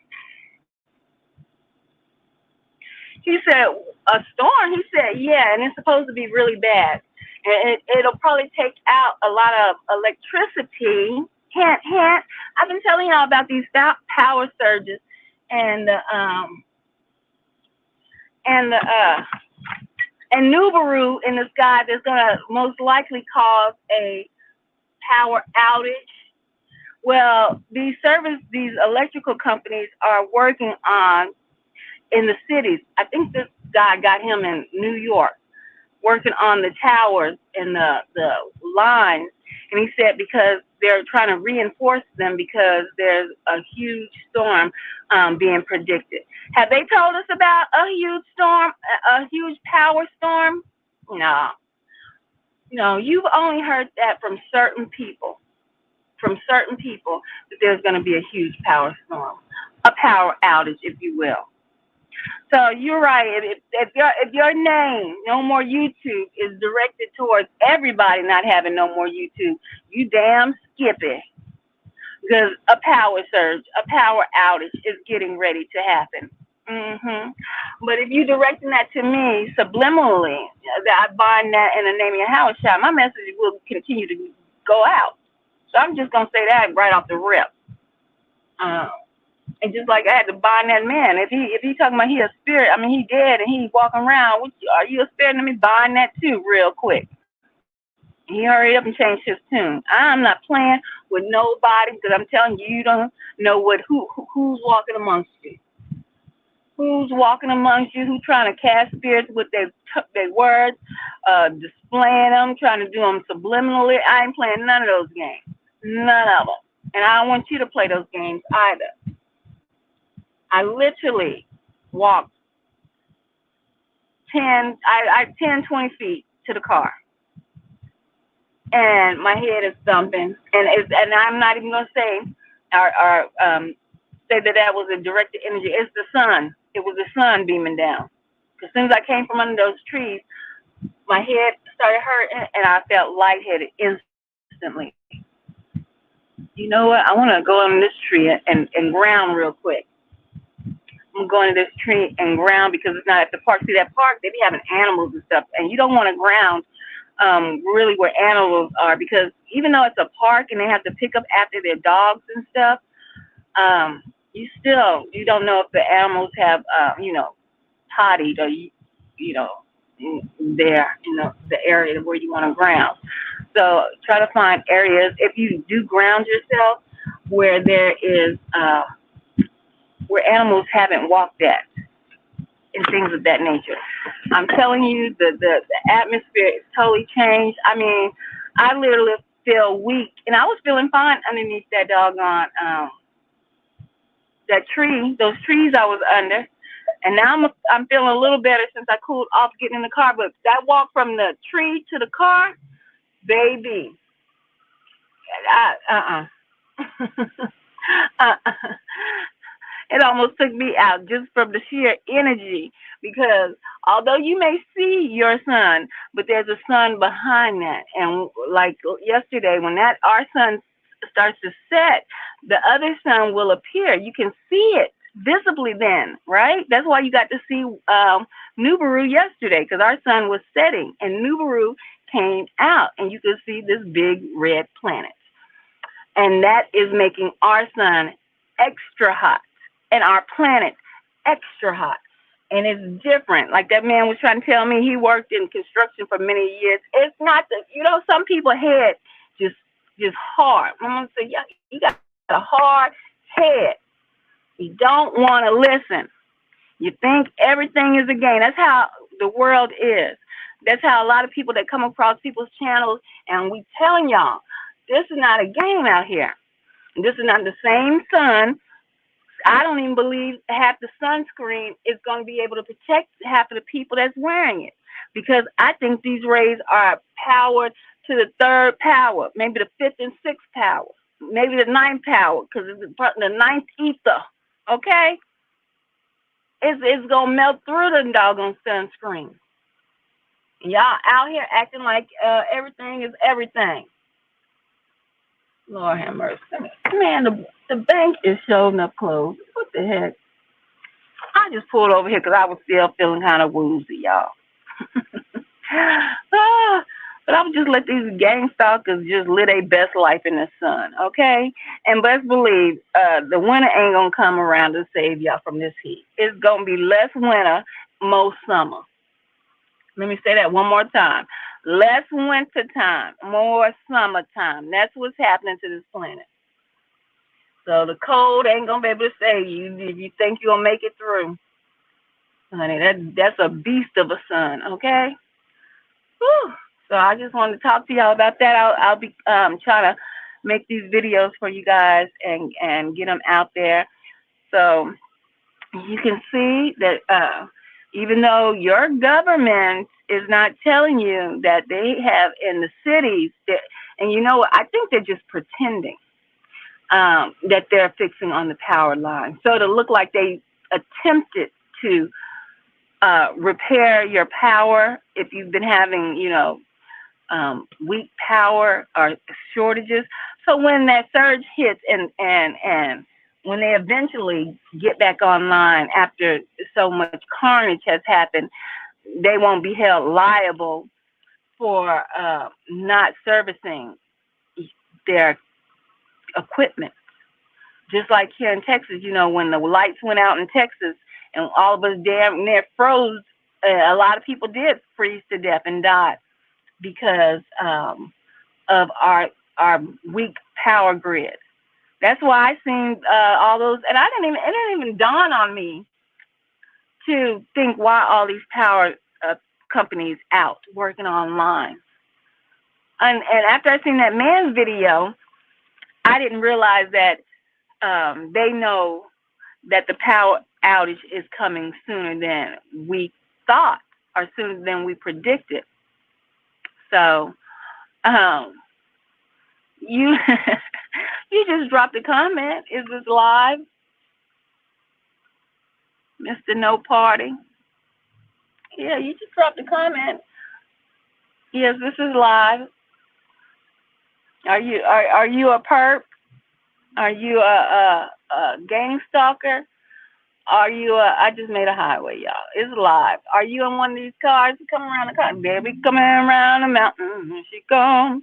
He said, a storm? He said, yeah, and it's supposed to be really bad. And it'll probably take out a lot of electricity. Hint, hint. I've been telling y'all about these power surges and Nubaru in the sky that's gonna most likely cause a power outage. Well, these electrical companies are working on in the cities. I think this guy got him in New York, working on the towers and the lines. And he said because they're trying to reinforce them because there's a huge storm being predicted. Have they told us about a huge storm, a huge power storm? No. No, you've only heard that from certain people. That there's going to be a huge power storm, a power outage, if you will. So you're right. If your name, No More YouTube, is directed towards everybody not having no more YouTube, you damn skippy. Because a power surge, a power outage is getting ready to happen. But if you're directing that to me subliminally, that I bind that in the name of your house shot, my message will continue to go out. So I'm just gonna say that right off the rip. And just like I had to bind that man, if he talking about he a spirit, I mean he dead and he walking around, are you a spirit? Let me bind that too real quick. He hurried up and changed his tune. I'm not playing with nobody because I'm telling you, you don't know who's walking amongst you. Who's walking amongst you? Who's trying to cast spirits with their words, displaying them, trying to do them subliminally? I ain't playing none of those games. None of them. And I don't want you to play those games either. I literally walked 10, 20 feet to the car. And my head is thumping. And I'm not even going to say say that was a directed energy. It's the sun. It was the sun beaming down. As soon as I came from under those trees, my head started hurting and I felt lightheaded instantly. You know what? I want to go on this tree and ground real quick. I'm going to this tree and ground because it's not at the park. See that park? They be having animals and stuff, and you don't want to ground really where animals are because even though it's a park and they have to pick up after their dogs and stuff, you don't know if the animals have pottied or the area where you want to ground. So try to find areas if you do ground yourself where there is where animals haven't walked at and things of that nature. I'm telling you, the atmosphere is totally changed. I mean, I literally feel weak, and I was feeling fine underneath that doggone that tree, those trees I was under, and now I'm feeling a little better since I cooled off getting in the car. But that walk from the tree to the car, baby, uh, it almost took me out just from the sheer energy because although you may see your sun, but there's a sun behind that. And like yesterday, when that our sun starts to set, the other sun will appear. You can see it visibly then, right? That's why you got to see Nubaru yesterday because our sun was setting and Nubaru came out and you could see this big red planet. And that is making our sun extra hot and our planet extra hot. And it's different. Like that man was trying to tell me he worked in construction for many years. It's not the, some people head just hard. I'm gonna say, yeah, you got a hard head. You don't want to listen. You think everything is a game. That's how the world is. That's how a lot of people that come across people's channels and we telling y'all, this is not a game out here. This is not the same sun. I don't even believe half the sunscreen is going to be able to protect half of the people that's wearing it. Because I think these rays are powered to the third power, maybe the fifth and sixth power, maybe the ninth power, because it's the ninth ether. Okay? It's going to melt through the doggone sunscreen. Y'all out here acting like everything is everything. Lord have mercy. Man, the bank is showing up closed. What the heck? I just pulled over here because I was still feeling kind of woozy, y'all. But I would just let these gang stalkers just live their best life in the sun, okay? And best believe the winter ain't going to come around to save y'all from this heat. It's going to be less winter, more summer. Let me say that one more time. Less winter time, more summertime. That's what's happening to this planet. So the cold ain't going to be able to save you if you think you're going to make it through. Honey, that's a beast of a sun, okay? Whew. So I just wanted to talk to y'all about that. I'll be trying to make these videos for you guys and get them out there. So you can see that even though your government is not telling you that they have in the cities, and you know what, I think they're just pretending that they're fixing on the power line. So to look like they attempted to repair your power if you've been having, weak power or shortages. So when that surge hits and when they eventually get back online after so much carnage has happened, they won't be held liable for not servicing their equipment. Just like here in Texas, when the lights went out in Texas and all of us damn near froze, a lot of people did freeze to death and died because of our weak power grid. That's why I seen all those, and it didn't even dawn on me to think why all these power companies out working online. And after I seen that man's video, I didn't realize that they know that the power outage is coming sooner than we thought or sooner than we predicted. So, you just dropped a comment. Is this live? Mr. No Party. Yeah, you just dropped a comment. Yes, this is live. Are you a perp? Are you a gang stalker? Are you I just made a highway, y'all. It's live. Are you in one of these cars coming around the car? Baby coming around the mountain. Here she comes.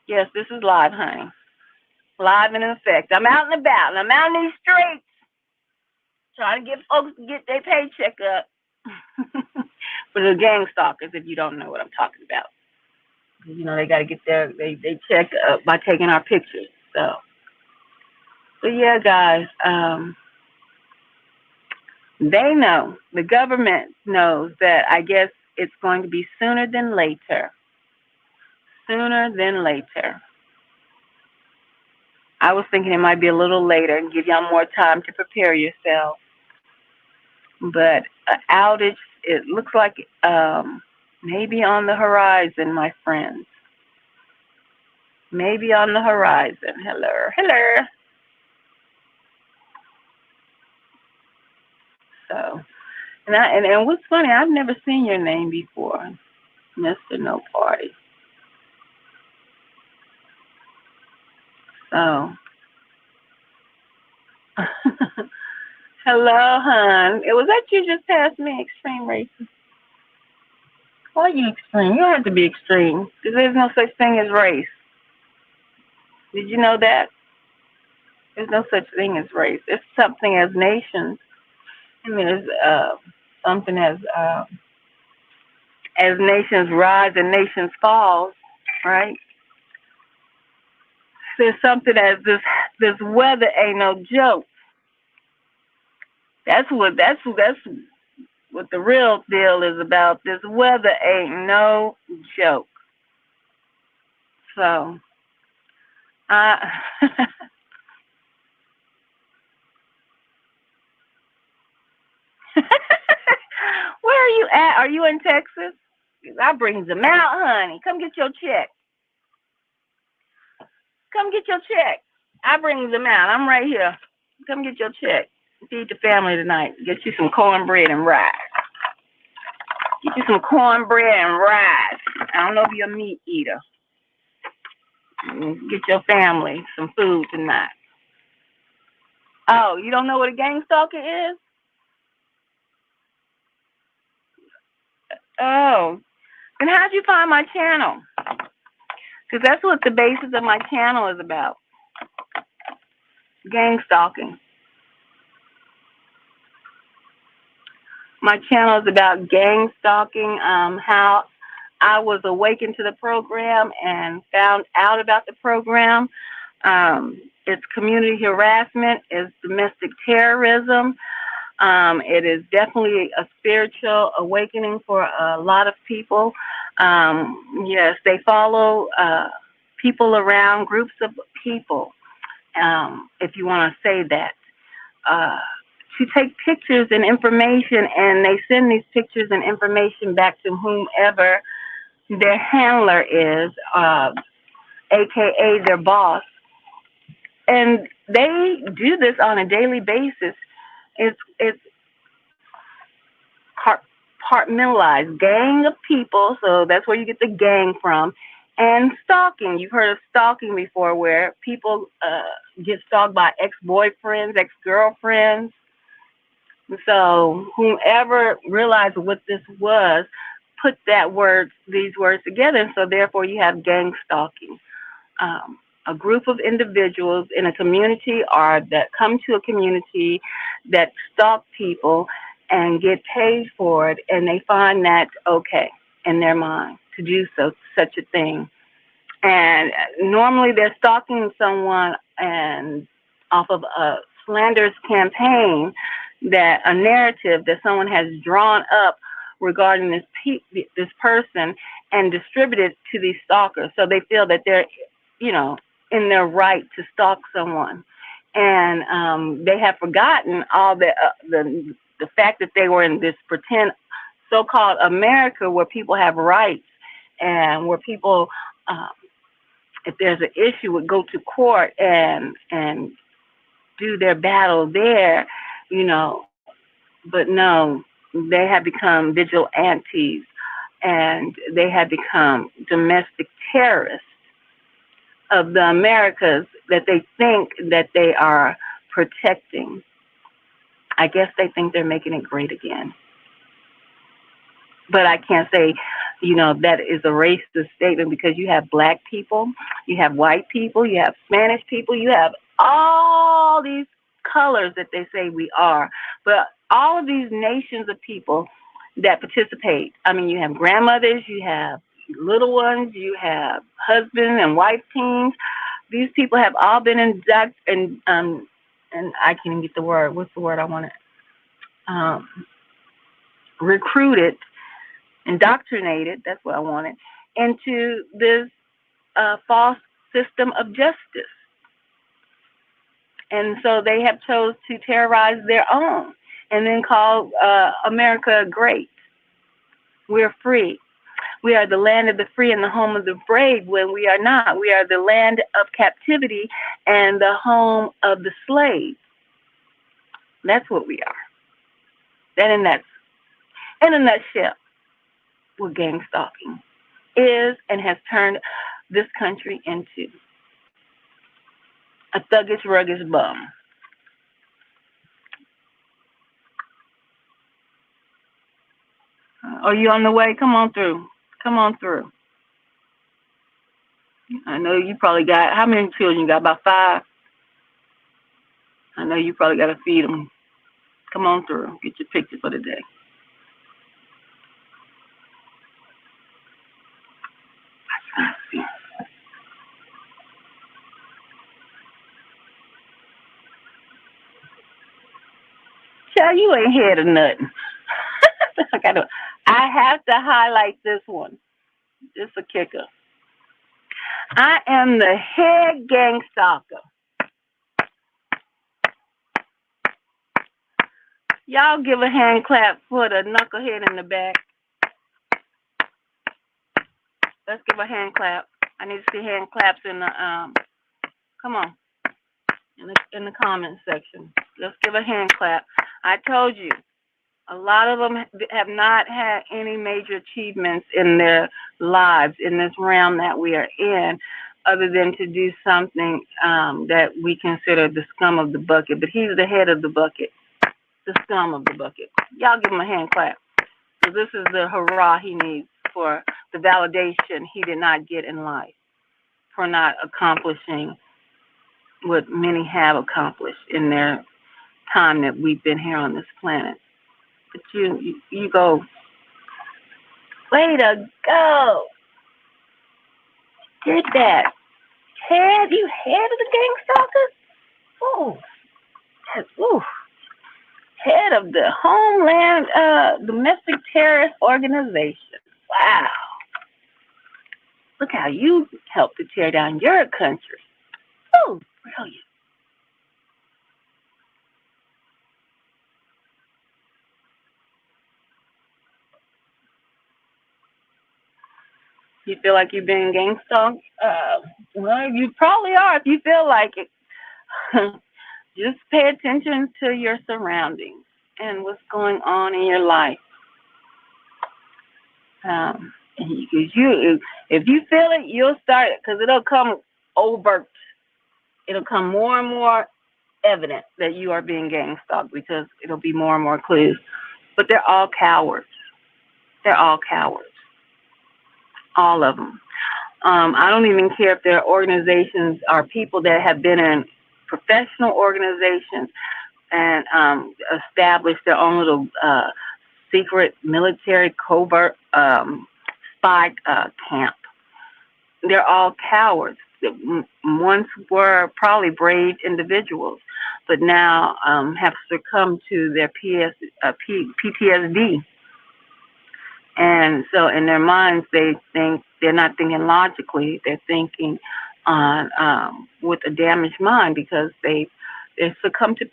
Yes, this is live, honey. Live and in effect. I'm out and about. I'm out in these streets trying to get folks to get their paycheck up. For the gang stalkers, if you don't know what I'm talking about. They got to get they check up by taking our pictures. So yeah, guys, they know, the government knows that I guess it's going to be sooner than later. Sooner than later. I was thinking it might be a little later and give y'all more time to prepare yourself. But outage, it looks like maybe on the horizon, my friends. maybe on the horizon. Hello, hello. So, and what's funny, I've never seen your name before, Mr. No Party. So, hello, hon. It was that you just passed me, extreme racist. Why are you extreme? You don't have to be extreme because there's no such thing as race. Did you know that? There's no such thing as race. It's something as nations. I mean, it's something as nations rise and nations fall, right? There's something as this weather ain't no joke. That's what the real deal is about. This weather ain't no joke. So, I where are you at? Are you in Texas? I brings them out, honey. Come get your check. Come get your check. I brings them out. I'm right here. Come get your check. Feed the family tonight. Get you some cornbread and rice. Get you some cornbread and rice. I don't know if you're a meat eater. Get your family some food tonight. Oh, you don't know what a gang stalker is? Oh, and how'd you find my channel? Because that's what the basis of my channel is about. Gang stalking. My channel is about gang stalking, how I was awakened to the program and found out about the program. It's community harassment, it's domestic terrorism. It is definitely a spiritual awakening for a lot of people. Yes, they follow people around, groups of people, if you want to say that. To take pictures and information, and they send these pictures and information back to whomever their handler is, aka their boss. And they do this on a daily basis. It's compartmentalized. Gang of people, so that's where you get the gang from. And stalking. You've heard of stalking before, where people get stalked by ex-boyfriends, ex-girlfriends. So whomever realized what this was, put these words together. And so therefore you have gang stalking. A group of individuals in a community or that come to a community that stalk people and get paid for it, and they find that okay in their mind to do such a thing. And normally they're stalking someone and off of a slanderous campaign, that a narrative that someone has drawn up regarding this person and distributed to these stalkers. So they feel that they're, in their right to stalk someone, and they have forgotten all the fact that they were in this pretend so-called America where people have rights and where people, if there's an issue, would go to court and do their battle there, but no, they have become vigilantes and they have become domestic terrorists of the Americas that they think that they are protecting. I guess they think they're making it great again. But I can't say, that is a racist statement, because you have black people, you have white people, you have Spanish people, you have all these colors that they say we are. But all of these nations of people that participate, I mean, you have grandmothers, you have little ones, you have husband and wife teams. These people have all been inducted, and I can't even get the word. What's the word I want to? Recruited, indoctrinated. That's what I wanted, into this false system of justice. And so they have chose to terrorize their own, and then call America great. We're free. We are the land of the free and the home of the brave when we are not. We are the land of captivity and the home of the slave. That's what we are. And that's, in a nutshell, what gang stalking is and has turned this country into. A thuggish, ruggish bum. Are you on the way? Come on through. Come on through. I know you probably got, how many children you got? About 5? I know you probably got to feed them. Come on through. Get your picture for the day. Child, you ain't heard of nothing. I have to highlight this one. Just a kicker. I am the head gang stalker. Y'all give a hand clap for the knucklehead in the back. Let's give a hand clap. I need to see hand claps in the come on, in the comment section. Let's give a hand clap. I told you, a lot of them have not had any major achievements in their lives in this realm that we are in, other than to do something that we consider the scum of the bucket. But he's the head of the bucket, the scum of the bucket. Y'all give him a hand clap. So this is the hurrah he needs for the validation he did not get in life, for not accomplishing what many have accomplished in their time that we've been here on this planet. But you go, way to go. Did that. Head, you head of the gang stalkers? Oh, that's, ooh. Head of the Homeland Domestic Terrorist Organization. Wow. Look how you helped to tear down your country. Oh, brilliant. You feel like you're being gang stalked? Well, you probably are if you feel like it. Just pay attention to your surroundings and what's going on in your life. Because if you feel it, you'll start it, because it'll come overt. It'll come more and more evident that you are being gang stalked, because it'll be more and more clues. But they're all cowards. They're all cowards. All of them. I don't even care if their organizations are people that have been in professional organizations and established their own little secret military covert spy camp. They're all cowards that once were probably brave individuals, but now have succumbed to their PTSD. And so in their minds, they think they're not thinking logically. They're thinking with a damaged mind, because they succumb to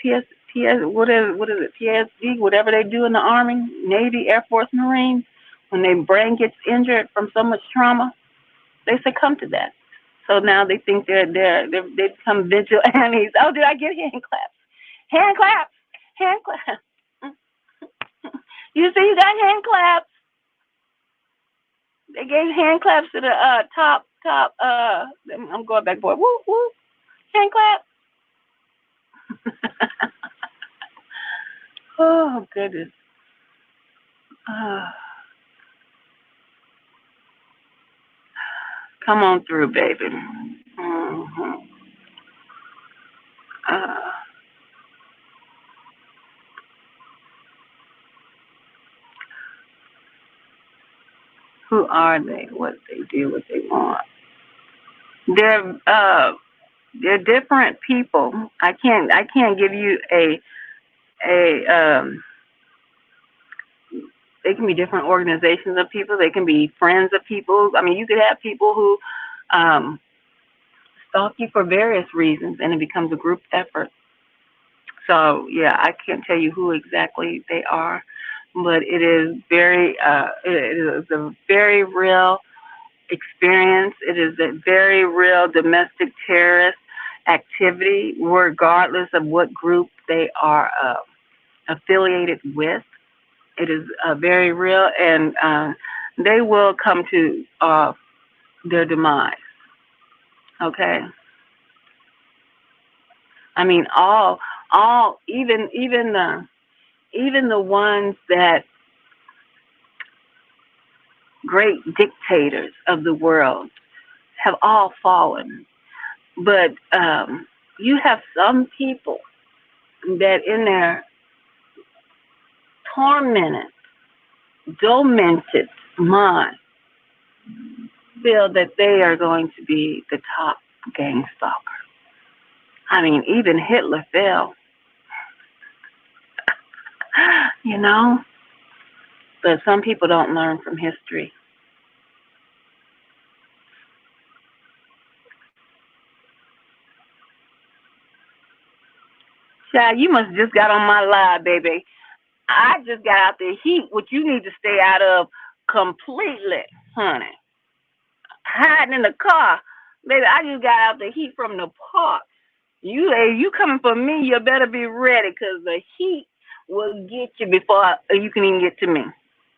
what is it, PSD, whatever they do in the Army, Navy, Air Force, Marines. When their brain gets injured from so much trauma, they succumb to that. So now they think they become vigilantes. Oh, did I get hand claps? Hand claps, hand claps. You see, you got hand claps. They gave hand claps to the top. I'm going back, boy. Woo, woo. Hand clap. Oh, goodness. Come on through, baby. Mm-hmm. Who are they? What they do? What they want? They're different people. I can't give you a they can be different organizations of people. They can be friends of people. I mean, you could have people who stalk you for various reasons, and it becomes a group effort. So, yeah, I can't tell you who exactly they are, but it is a very real experience. It is a very real domestic terrorist activity, regardless of what group they are affiliated with. It is very real, and they will come to their demise. Okay, I mean even the ones that great dictators of the world have all fallen, but you have some people that in their tormented, demented mind feel that they are going to be the top gang stalker. I mean, even Hitler fell, you know, but some people don't learn from history. Child, you must just got on my live, baby. I just got out the heat, which you need to stay out of completely, honey. Hiding in the car. Baby, I just got out the heat from the park. You coming for me, you better be ready, because the heat will get you before you can even get to me.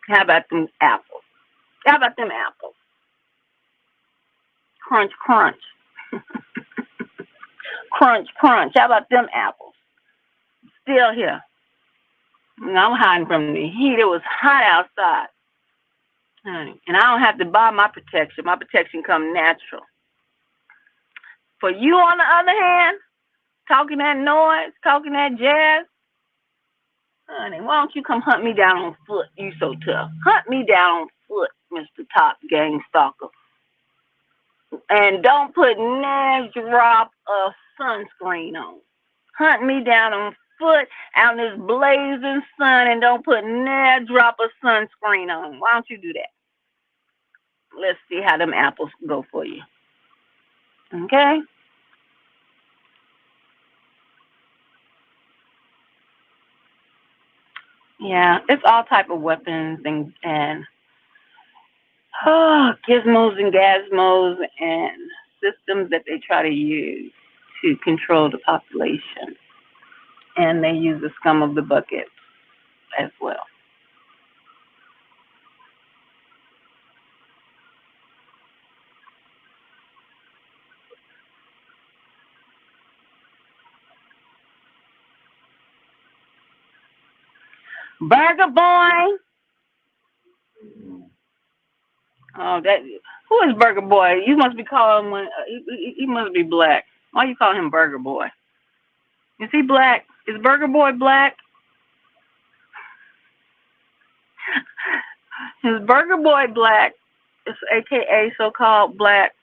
How about them apples? How about them apples? Crunch, crunch. Crunch, crunch. How about them apples? Still here. I'm hiding from the heat. It was hot outside. Honey. And I don't have to buy my protection. My protection comes natural. For you, on the other hand, talking that noise, talking that jazz, honey, why don't you come hunt me down on foot? You so tough. Hunt me down on foot, Mr. Top Gang Stalker. And don't put no drop of sunscreen on. Hunt me down on foot out in this blazing sun and don't put no drop of sunscreen on. Why don't you do that? Let's see how them apples go for you. Okay? Yeah, it's all type of weapons and gizmos and gazmos and systems that they try to use to control the population. And they use the scum of the bucket as well. Burger Boy. Oh, that who is Burger Boy? You must be calling one. He must be black. Why you call him Burger Boy? Is he black? Is Burger Boy black? Is Burger Boy black? It's AKA so-called black.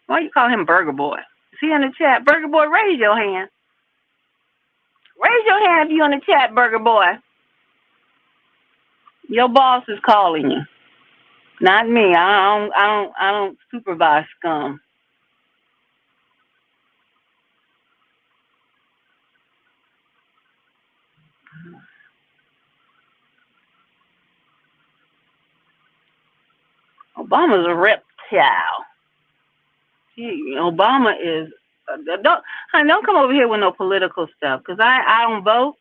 Why you call him Burger Boy? Is he in the chat? Burger Boy, raise your hand. Raise your hand if you in the chat, Burger Boy. Your boss is calling you. Not me. I don't supervise scum. Obama's a reptile. Obama is. Don't come over here with no political stuff, because I don't vote.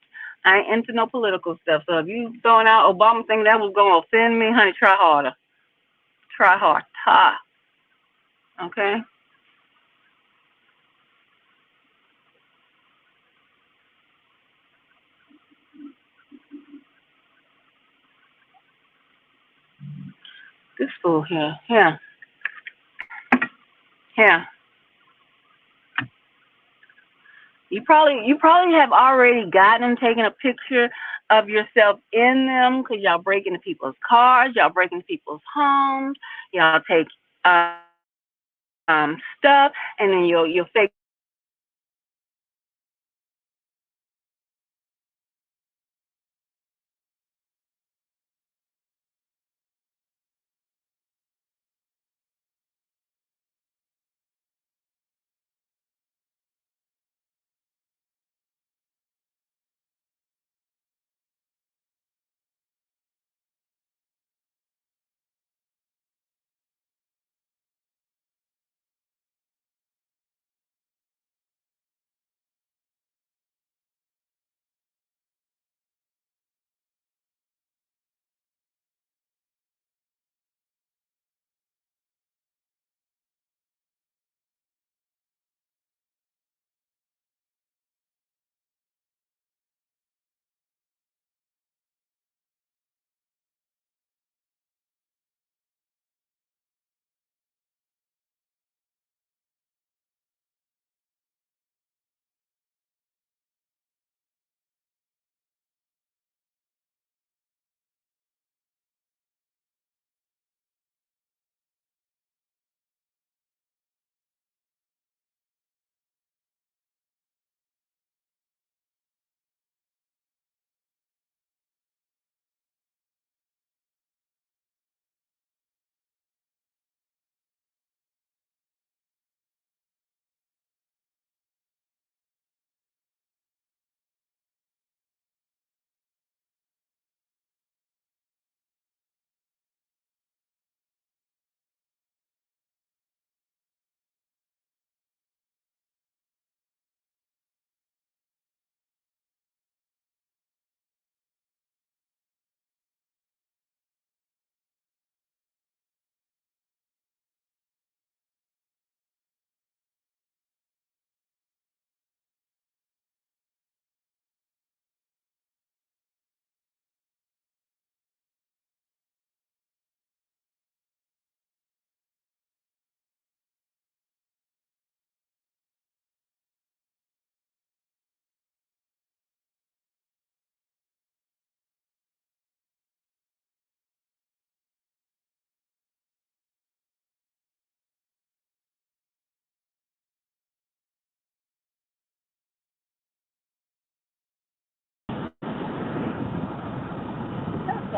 I ain't into no political stuff. So if you throwing out Obama thing that was gonna offend me, honey, try harder. Try harder. Okay. This fool here. Here. Here. You probably have already gotten them, taking a picture of yourself in them, because y'all break into people's cars, y'all break into people's homes, y'all take stuff, and then you'll fake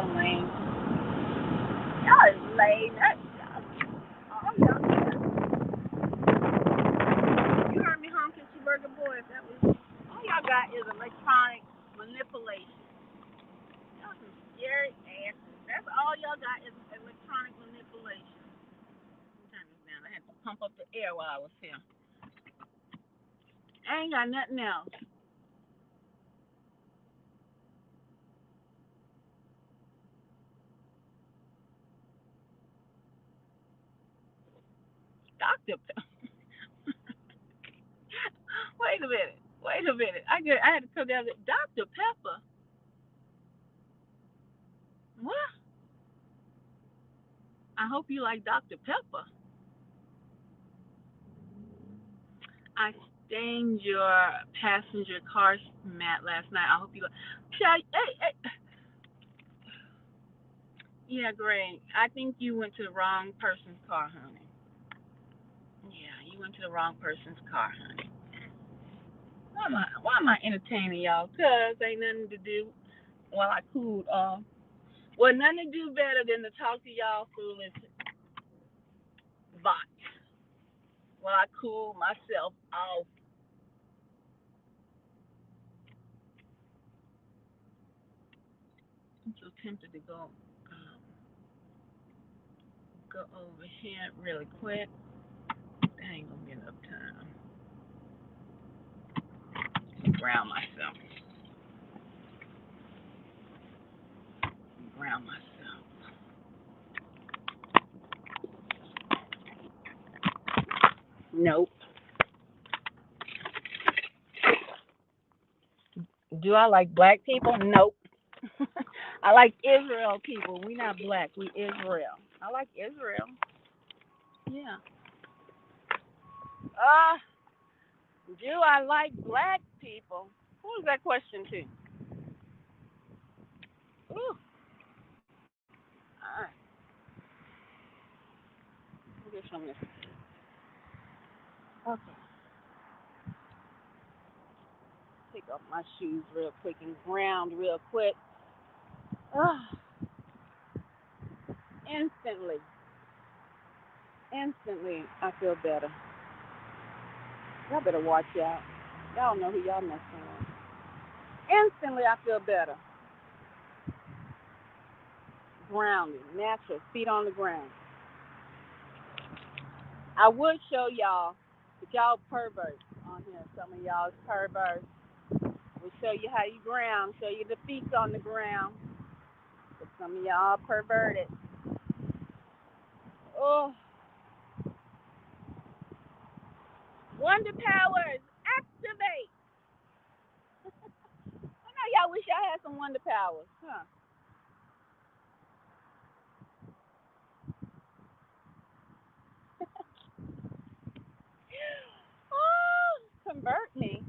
so lame. Y'all is lame. Oh, y'all. You heard me honking Cheeseburger Boy. If that was all y'all got is electronic manipulation. Y'all some scary asses. That's all y'all got is electronic manipulation. Turn this down. I had to pump up the air while I was here. I ain't got nothing else. Dr. Wait a minute. I had to come down to Dr. Pepper. What? I hope you like Dr. Pepper. I stained your passenger car mat last night. I hope you like. Hey. Yeah, great. I think you went to the wrong person's car, honey. Yeah, you went to the wrong person's car, honey. Why am I entertaining y'all? Cause ain't nothing to do while I cooled off. Well, nothing to do better than to talk to y'all foolish bots while I cool myself off. I'm so tempted to go over here really quick. There ain't gonna be enough time. Ground myself. Nope. Do I like black people? Nope. I like Israel people. We not black. We Israel. I like Israel. Yeah. Do I like black people? Who was that question to? Ooh. All right. I'll get some of this. Okay. Take off my shoes real quick and ground real quick. Instantly, I feel better. Y'all better watch out. Y'all know who y'all messing with. Instantly, I feel better. Grounded, natural, feet on the ground. I would show y'all, but y'all perverts on here. Some of y'all is perverts. We'll show you how you ground, show you the feet on the ground. But some of y'all perverted. Oh. Wonder powers, activate. I know y'all wish y'all had some wonder powers, huh? Oh, convert me.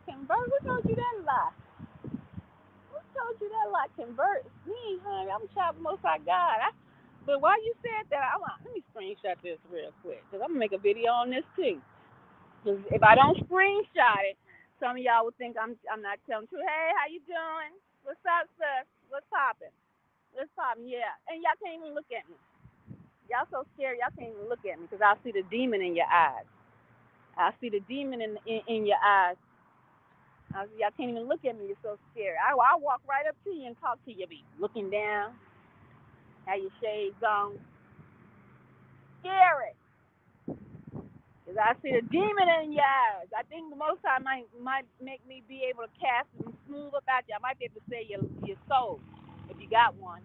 Convert? Who told you that lie? Who told you that lie? Convert me, honey. I'm chopping most I got. But while you said that, let me screenshot this real quick because I'm going to make a video on this too. Because if I don't screenshot it, some of y'all would think I'm not telling the truth. Hey, how you doing? What's up, sis? What's poppin'? Yeah. And y'all can't even look at me. Y'all so scared, y'all can't even look at me because I see the demon in your eyes. I see the demon in your eyes. Y'all can't even look at me. You're so scared. I walk right up to you and talk to you. Be looking down, have your shades on. Scary. Because I see the demon in your eyes. I think the most time might make me be able to cast and smooth up out you. I might be able to say your soul if you got one.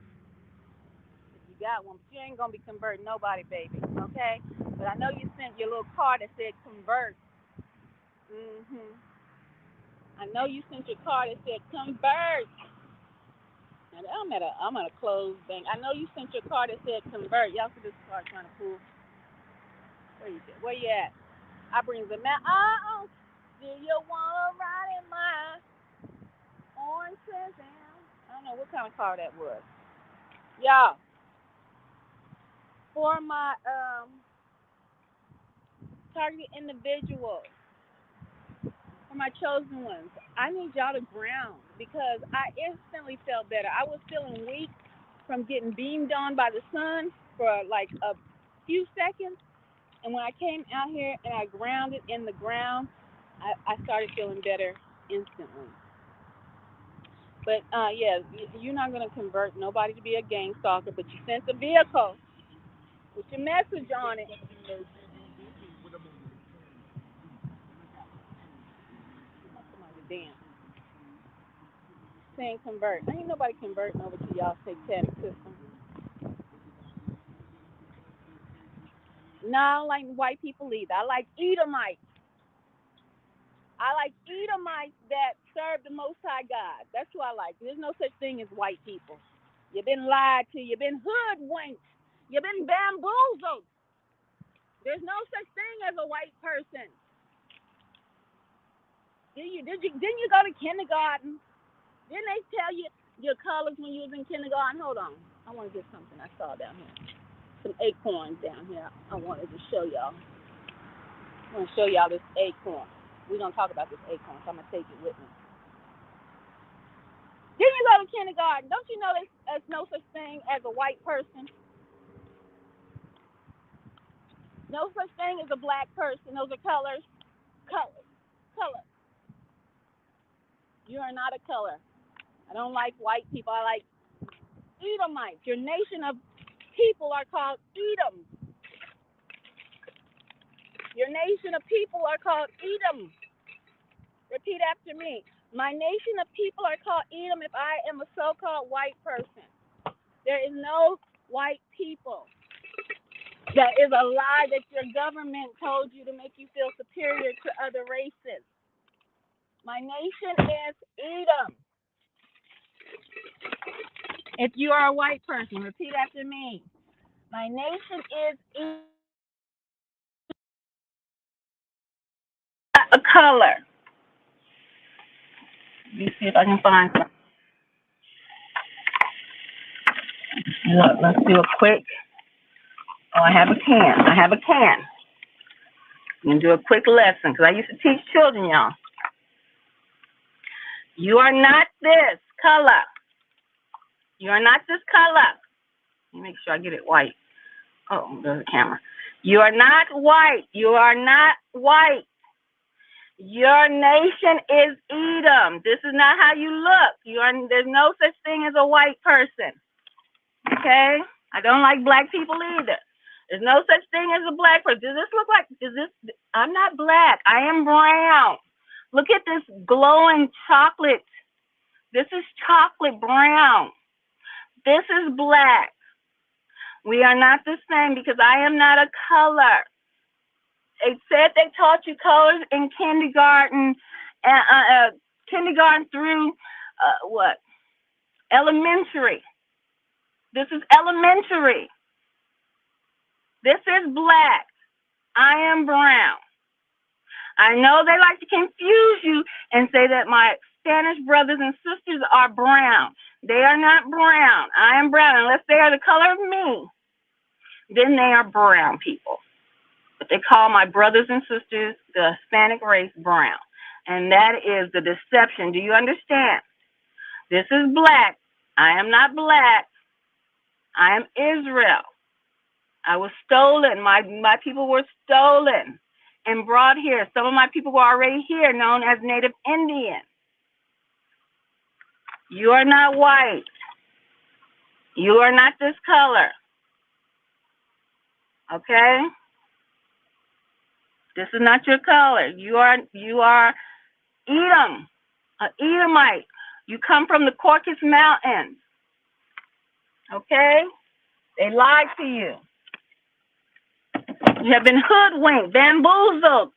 But you ain't going to be converting nobody, baby. Okay? But I know you sent your little card that said convert. I know you sent your card that said convert. And I'm at a closed bank. I know you sent your card that said convert. Y'all see this card kind of cool. Where you at? I bring the man. Do you wanna ride in my orange Trans Am? I don't know what kind of car that was. Y'all, for my target individuals. for my chosen ones, I need y'all to ground because I instantly felt better. I was feeling weak from getting beamed on by the sun for like a few seconds. And when I came out here and I grounded in the ground, I started feeling better instantly. But yeah, you're not gonna convert nobody to be a gang stalker, but you sent a vehicle with your message on it. Somebody dance. Saying convert. Ain't nobody converting over to y'all satanic system. No, I don't like white people either. I like Edomites. I like Edomites that serve the Most High God. That's who I like. There's no such thing as white people. You've been lied to. You've been hoodwinked. You've been bamboozled. There's no such thing as a white person. Didn't you go to kindergarten? Didn't they tell you your colors when you was in kindergarten? Hold on. I want to get something I saw down here. Some acorns down here. I wanted to show y'all. I want to show y'all this acorn. We're going to talk about this acorn, so I'm going to take it with me. Didn't you go to kindergarten? Don't you know there's no such thing as a white person? No such thing as a black person. Those are colors. Colors. Colors. You are not a color. I don't like white people. I like Edomites. Your nation of people are called Edom. Your nation of people are called Edom. Repeat after me. My nation of people are called Edom if I am a so-called white person. There is no white people. That is a lie that your government told you to make you feel superior to other races. My nation is Edom. If you are a white person, repeat after me. My nation is Edom. A color. Let me see if I can find some. Look, let's do a quick. Oh, I have a can. I'm going to do a quick lesson because I used to teach children, y'all. You are not this color. You are not this color. Let me make sure I get it white. Oh, there's a camera. You are not white. You are not white. Your nation is Edom. This is not how you look. There's no such thing as a white person. Okay? I don't like black people either. There's no such thing as a black person. I'm not black. I am brown. Look at this glowing chocolate. This is chocolate brown. This is black. We are not the same because I am not a color. It said they taught you colors in kindergarten, kindergarten through what? Elementary. This is elementary. This is black. I am brown. I know they like to confuse you and say that my Spanish brothers and sisters are brown. They are not brown. I am brown. Unless they are the color of me, then they are brown people. But they call my brothers and sisters, the Hispanic race, brown. And that is the deception. Do you understand? This is black. I am not black. I am Israel. I was stolen. My people were stolen and brought here. Some of my people were already here, known as Native Indian. You are not white. You are not this color. Okay? This is not your color. You are Edom, an Edomite. You come from the Caucasus Mountains. Okay? They lied to you. You have been hoodwinked, bamboozled.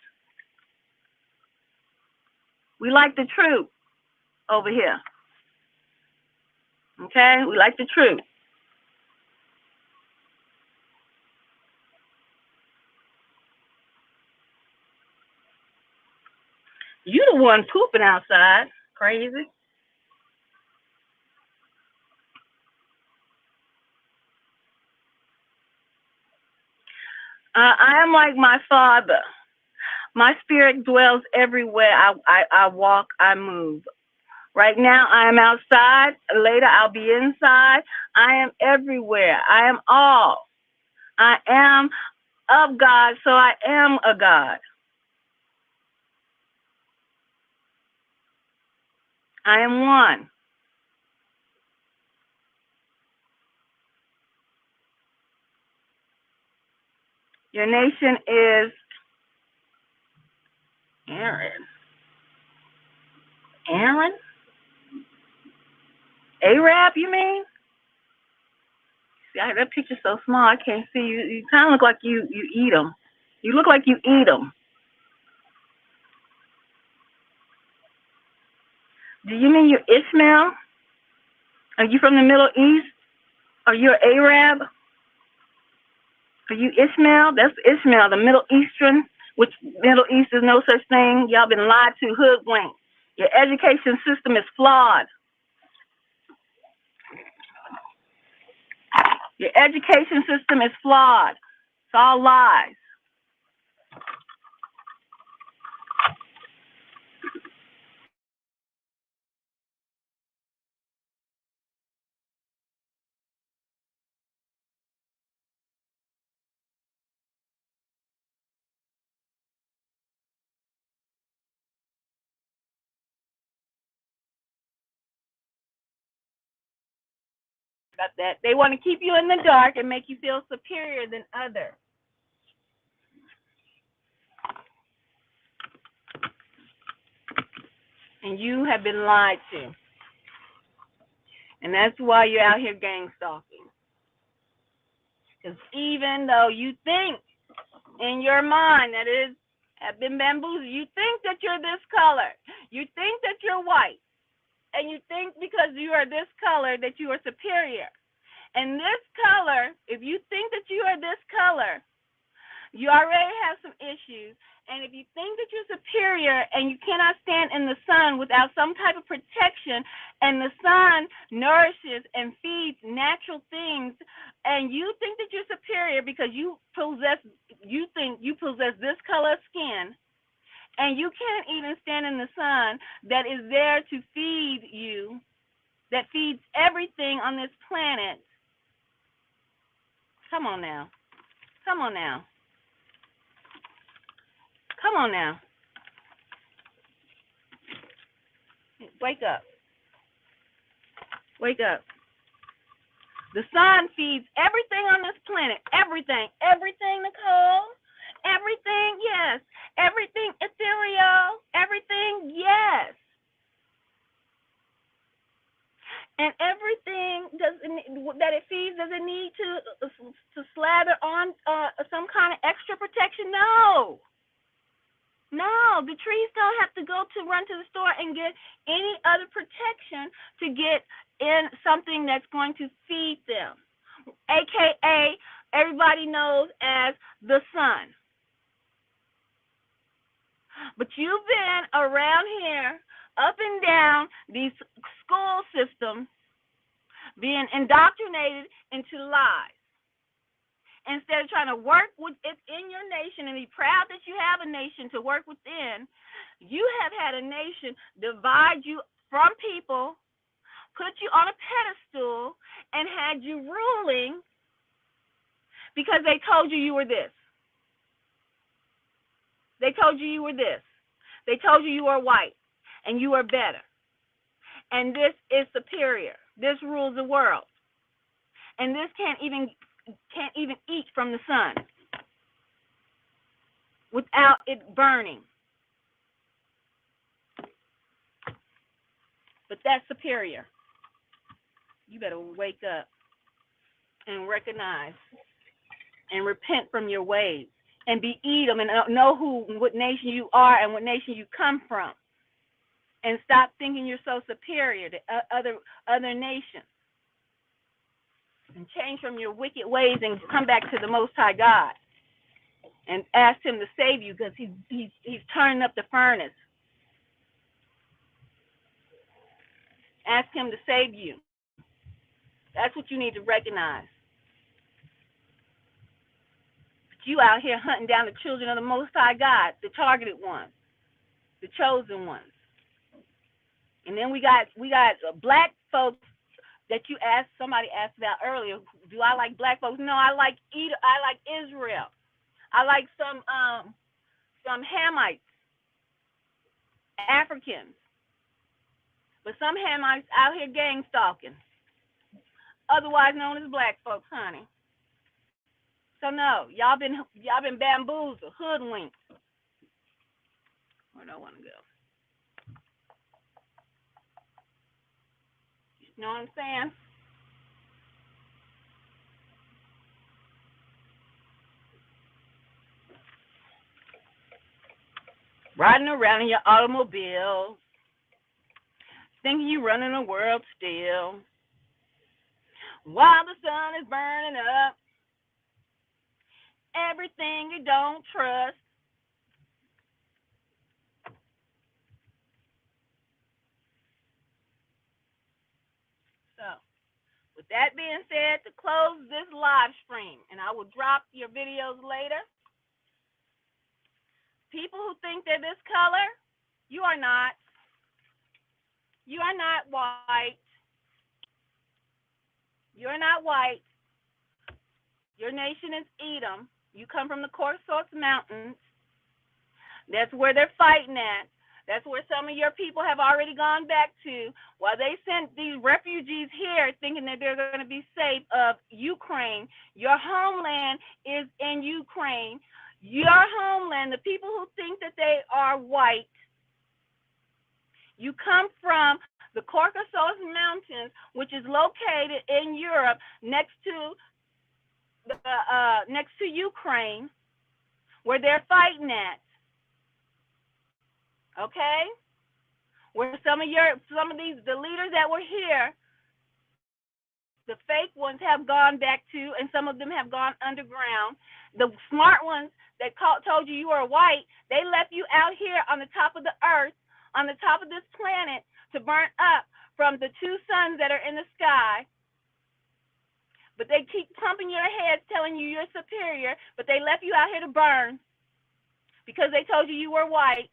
We like the truth over here. Okay? We like the truth. You the one pooping outside. Crazy. I am like my father. My spirit dwells everywhere. I walk, I move. Right now, I am outside. Later, I'll be inside. I am everywhere. I am all. I am of God, so I am a God. I am one. Your nation is Aaron. Aaron? Arab, you mean? See, that picture's so small, I can't see you. You kind of look like you eat them. You look like you eat them. Do you mean you're Ishmael? Are you from the Middle East? Are you an Arab? Are you Ishmael? That's Ishmael, the Middle Eastern, which Middle East is no such thing. Y'all been lied to, hoodwinked. Your education system is flawed. Your education system is flawed. It's all lies. Got that. They want to keep you in the dark and make you feel superior than others. And you have been lied to. And that's why you're out here gang stalking. Because even though you think in your mind that it have been bamboozled, you think that you're this color, you think that you're white, and you think because you are this color that you are superior. And this color, if you think that you are this color, you already have some issues. And if you think that you're superior and you cannot stand in the sun without some type of protection, and the sun nourishes and feeds natural things, and you think that you're superior because you think you possess this color of skin, and you can't even stand in the sun that is there to feed you, that feeds everything on this planet. Come on now. Come on now. Come on now. Wake up. Wake up. The sun feeds everything on this planet. Everything. Everything, Nicole. Everything, yes. Everything ethereal. Everything, yes. And everything that it feeds, does it need to slather on some kind of extra protection? No. No, the trees don't have to run to the store and get any other protection to get in something that's going to feed them, AKA everybody knows as the sun. But you've been around here, up and down these school systems, being indoctrinated into lies. Instead of trying to work within your nation and be proud that you have a nation to work within, you have had a nation divide you from people, put you on a pedestal, and had you ruling because they told you were this. They told you were this. They told you were white and you are better. And this is superior. This rules the world. And this can't even eat from the sun without it burning. But that's superior. You better wake up and recognize and repent from your ways and be Edom and know what nation you are and what nation you come from. And stop thinking you're so superior to other nations. And change from your wicked ways and come back to the Most High God and ask Him to save you, because he's turning up the furnace. Ask Him to save you. That's what you need to recognize. But you out here hunting down the children of the Most High God, the targeted ones, the chosen ones. And then we got black folks that somebody asked about earlier. Do I like black folks? No, I like Israel. I like some Hamites, Africans. But some Hamites out here gang stalking, otherwise known as black folks, honey. So no, y'all been bamboozled, hoodwinked. Where do I want to go? You know what I'm saying? Riding around in your automobile, thinking you running the world still, while the sun is burning up everything you don't trust. So, with that being said, to close this live stream, and I will drop your videos later, people who think they're this color, you are not. You are not white. You're not white. Your nation is Edom. You come from the Caucasus Mountains. That's where they're fighting at. That's where some of your people have already gone back to, while they sent these refugees here thinking that they're going to be safe of Ukraine. Your homeland is in Ukraine. Your homeland, the people who think that they are white, you come from the Caucasus Mountains, which is located in Europe next to Ukraine, where they're fighting at. Okay? Where some of the leaders that were here, the fake ones have gone back to, and some of them have gone underground. The smart ones that told you were white, they left you out here on the top of the earth, on the top of this planet, to burn up from the two suns that are in the sky. But they keep pumping your heads, telling you you're superior, but they left you out here to burn because they told you were white.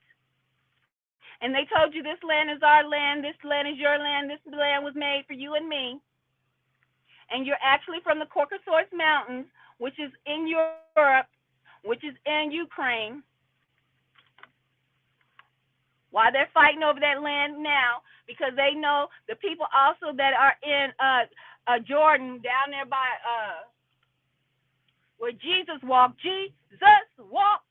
And they told you this land is our land, this land is your land, this land was made for you and me. And you're actually from the Caucasus Mountains, which is in Europe, which is in Ukraine. Why they're fighting over that land now? Because they know the people also that are in Jordan, down there by where Jesus walked. Jesus walked.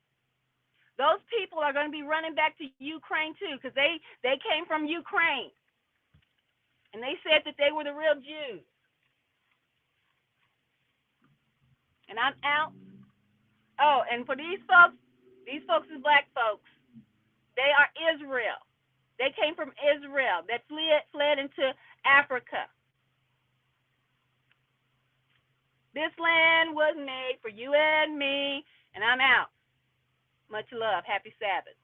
Those people are going to be running back to Ukraine too, because they came from Ukraine, and they said that they were the real Jews. And I'm out. Oh, and for these folks is black folks. They are Israel. They came from Israel. That fled into Africa. This land was made for you and me, and I'm out. Much love. Happy Sabbath.